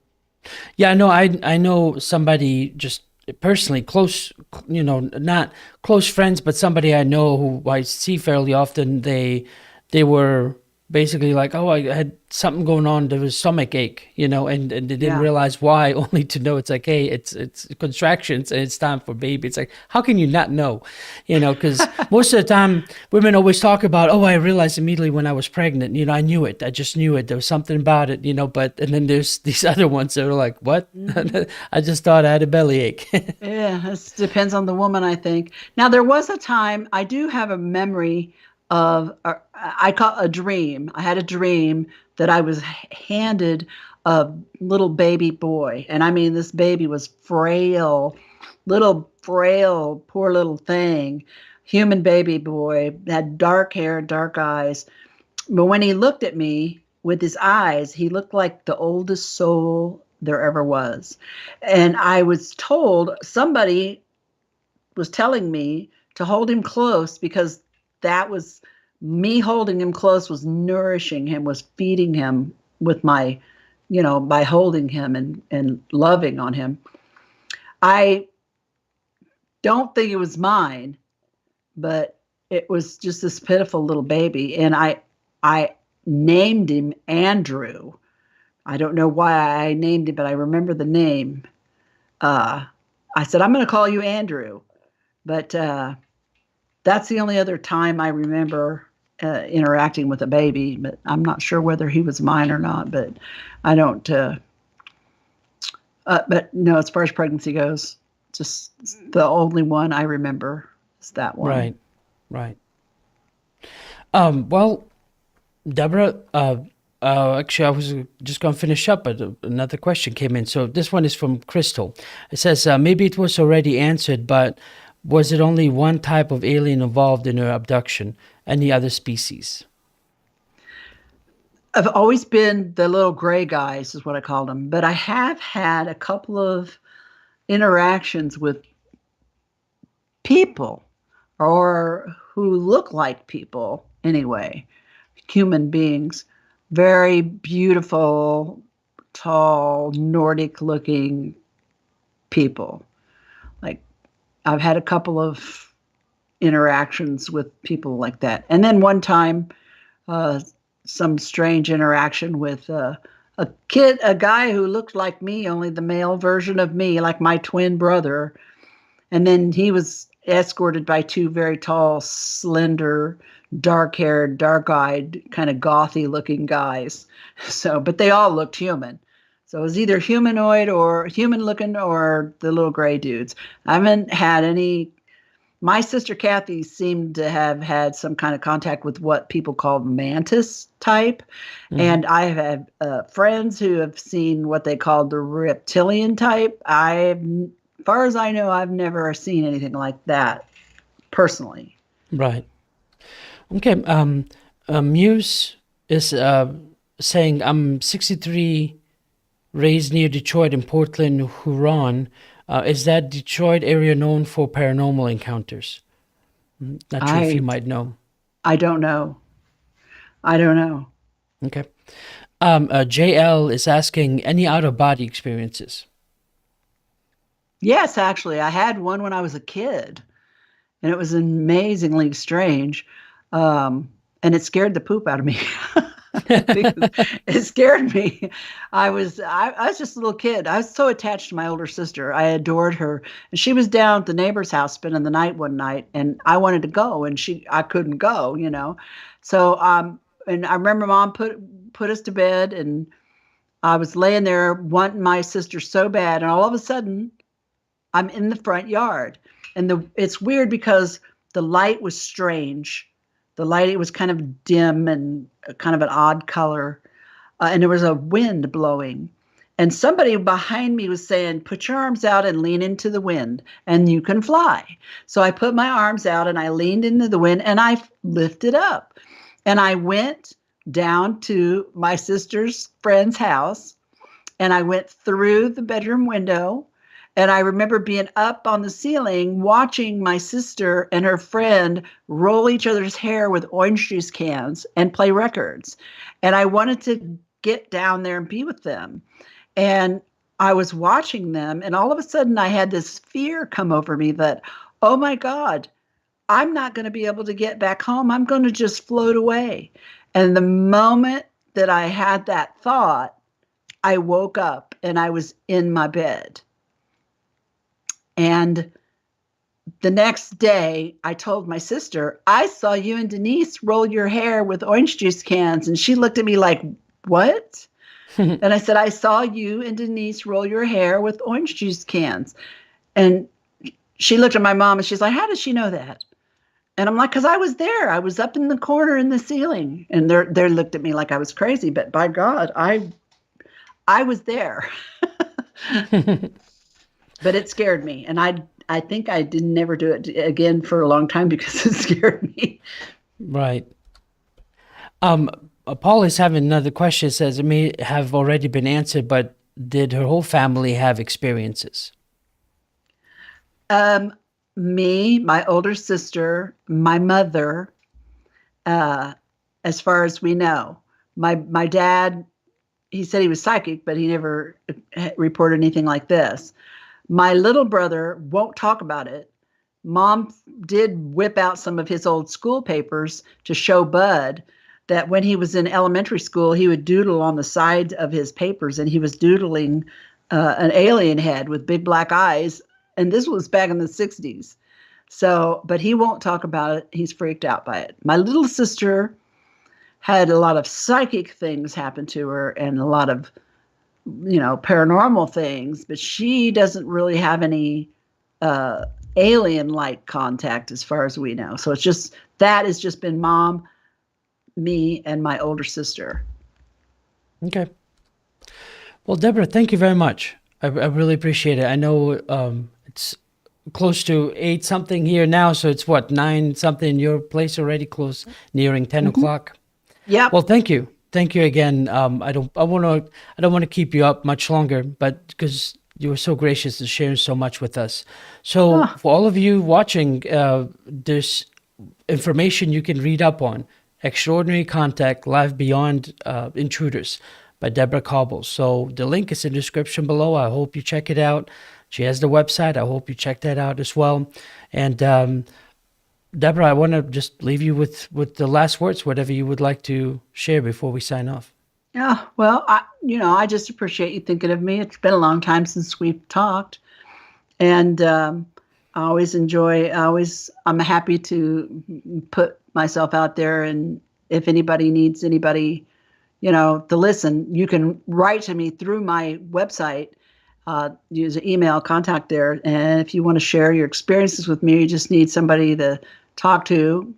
Yeah, I know. I know somebody just personally close, not close friends, but somebody I know who I see fairly often. They were basically like, oh, I had something going on. There was stomach ache, and they didn't Yeah. realize why. Only to know it's like, hey, it's contractions and it's time for baby. It's like, how can you not know? Because most of the time women always talk about, oh, I realized immediately when I was pregnant. I knew it. I just knew it. There was something about it. But and then there's these other ones that are like, what? Hmm. I just thought I had a bellyache. Yeah, it depends on the woman, I think. Now, there was a time I do have a memory of, I call a dream. I had a dream that I was handed a little baby boy. And I mean, this baby was frail, little frail, poor little thing. Human baby boy, had dark hair, dark eyes. But when he looked at me with his eyes, he looked like the oldest soul there ever was. And I was told, somebody was telling me to hold him close because that was me holding him close, was nourishing him, was feeding him with my, by holding him and loving on him. I don't think it was mine, but it was just this pitiful little baby. And I named him Andrew. I don't know why I named him, but I remember the name. Uh, I said, I'm going to call you Andrew. But that's the only other time I remember interacting with a baby. But I'm not sure whether he was mine or not. But I don't. But no, as far as pregnancy goes, just the only one I remember is that one. Right, right. Well, Deborah, actually, I was just going to finish up, but another question came in. So this one is from Crystal. It says, maybe it was already answered, but was it only one type of alien involved in her abduction? Any other species? I've always been the little gray guys, is what I called them. But I have had a couple of interactions with people or who look like people anyway, human beings, very beautiful, tall, Nordic looking people. Like I've had a couple of interactions with people like that. And then one time, uh, some strange interaction with a guy who looked like me, only the male version of me, like my twin brother. And then he was escorted by two very tall, slender, dark-haired, dark-eyed, kind of gothy-looking guys. So, but they all looked human. So it was either humanoid or human-looking or the little gray dudes. I haven't had any. My sister Kathy seemed to have had some kind of contact with what people call mantis type. Hmm. And I have had friends who have seen what they called the reptilian type. As far as I know, I've never seen anything like that personally. Right. Okay. Muse is saying, I'm 63, raised near Detroit in Portland, Huron. Is that Detroit area known for paranormal encounters? Not sure if you I might know. I don't know. I don't know. Okay. JL is asking, any out of body experiences? Yes, actually, I had one when I was a kid, and it was amazingly strange. Um, and it scared the poop out of me. Because it scared me. I was just a little kid. I was so attached to my older sister. I adored her. And she was down at the neighbor's house spending the night one night, and I wanted to go, and I couldn't go, you know. So and I remember mom put us to bed, and I was laying there wanting my sister so bad, and all of a sudden I'm in the front yard. And it's weird because the light was strange. The light, it was kind of dim and kind of an odd color. And there was a wind blowing. And somebody behind me was saying, put your arms out and lean into the wind and you can fly. So I put my arms out and I leaned into the wind and I lifted up. And I went down to my sister's friend's house and I went through the bedroom window. And I remember being up on the ceiling watching my sister and her friend roll each other's hair with orange juice cans and play records. And I wanted to get down there and be with them. And I was watching them. And all of a sudden, I had this fear come over me that, oh my God, I'm not going to be able to get back home. I'm going to just float away. And the moment that I had that thought, I woke up and I was in my bed. And the next day, I told my sister, I saw you and Denise roll your hair with orange juice cans. And she looked at me like, what? And I said, I saw you and Denise roll your hair with orange juice cans. And she looked at my mom and she's like, how does she know that? And I'm like, because I was there. I was up in the corner in the ceiling. And they looked at me like I was crazy. But by God, I was there. But it scared me. And I think I didn't never do it again for a long time because it scared me. Right. Paul is having another question. It says it may have already been answered, but did her whole family have experiences? Me, my older sister, my mother, as far as we know. My dad, he said he was psychic, but he never reported anything like this. My little brother won't talk about it. Mom did whip out some of his old school papers to show Bud that when he was in elementary school, he would doodle on the sides of his papers, and he was doodling an alien head with big black eyes. And this was back in the 60s. So, but he won't talk about it. He's freaked out by it. My little sister had a lot of psychic things happen to her and a lot of, paranormal things, but she doesn't really have any alien-like contact as far as we know. So that has just been Mom, me, and my older sister. Okay. Well, Deborah, thank you very much. I really appreciate it. I know it's close to 8 something here now, so it's what, 9 something in your place already, close, nearing 10 o'clock. Yep. Well, thank you. Thank you again. I don't want to keep you up much longer, but because you were so gracious and sharing so much with us. So for all of you watching, there's information you can read up on. Extraordinary Contact, Life Beyond Intruders by Debra Kauble. So the link is in the description below. I hope you check it out. She has the website. I hope you check that out as well. And Deborah, I want to just leave you with the last words, whatever you would like to share before we sign off. Yeah, well, I just appreciate you thinking of me. It's been a long time since we've talked. And I always enjoy. I'm happy to put myself out there, and if anybody needs anybody, to listen, you can write to me through my website. Use an email contact there, and if you want to share your experiences with me, you just need somebody to talk to.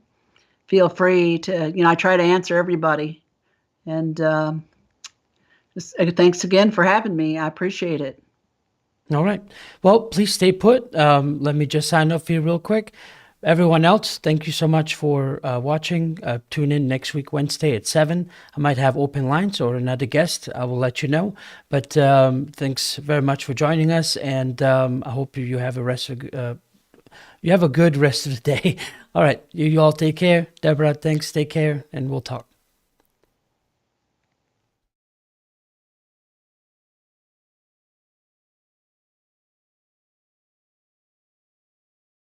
Feel free to. I try to answer everybody, and thanks again for having me. I appreciate it. All right. Well, please stay put. Let me just sign up for you real quick. Everyone else, thank you so much for watching. Tune in next week, Wednesday at 7. I might have open lines or another guest. I will let you know. But thanks very much for joining us, and I hope you have you have a good rest of the day. All right. You all take care. Debra, thanks. Take care, and we'll talk.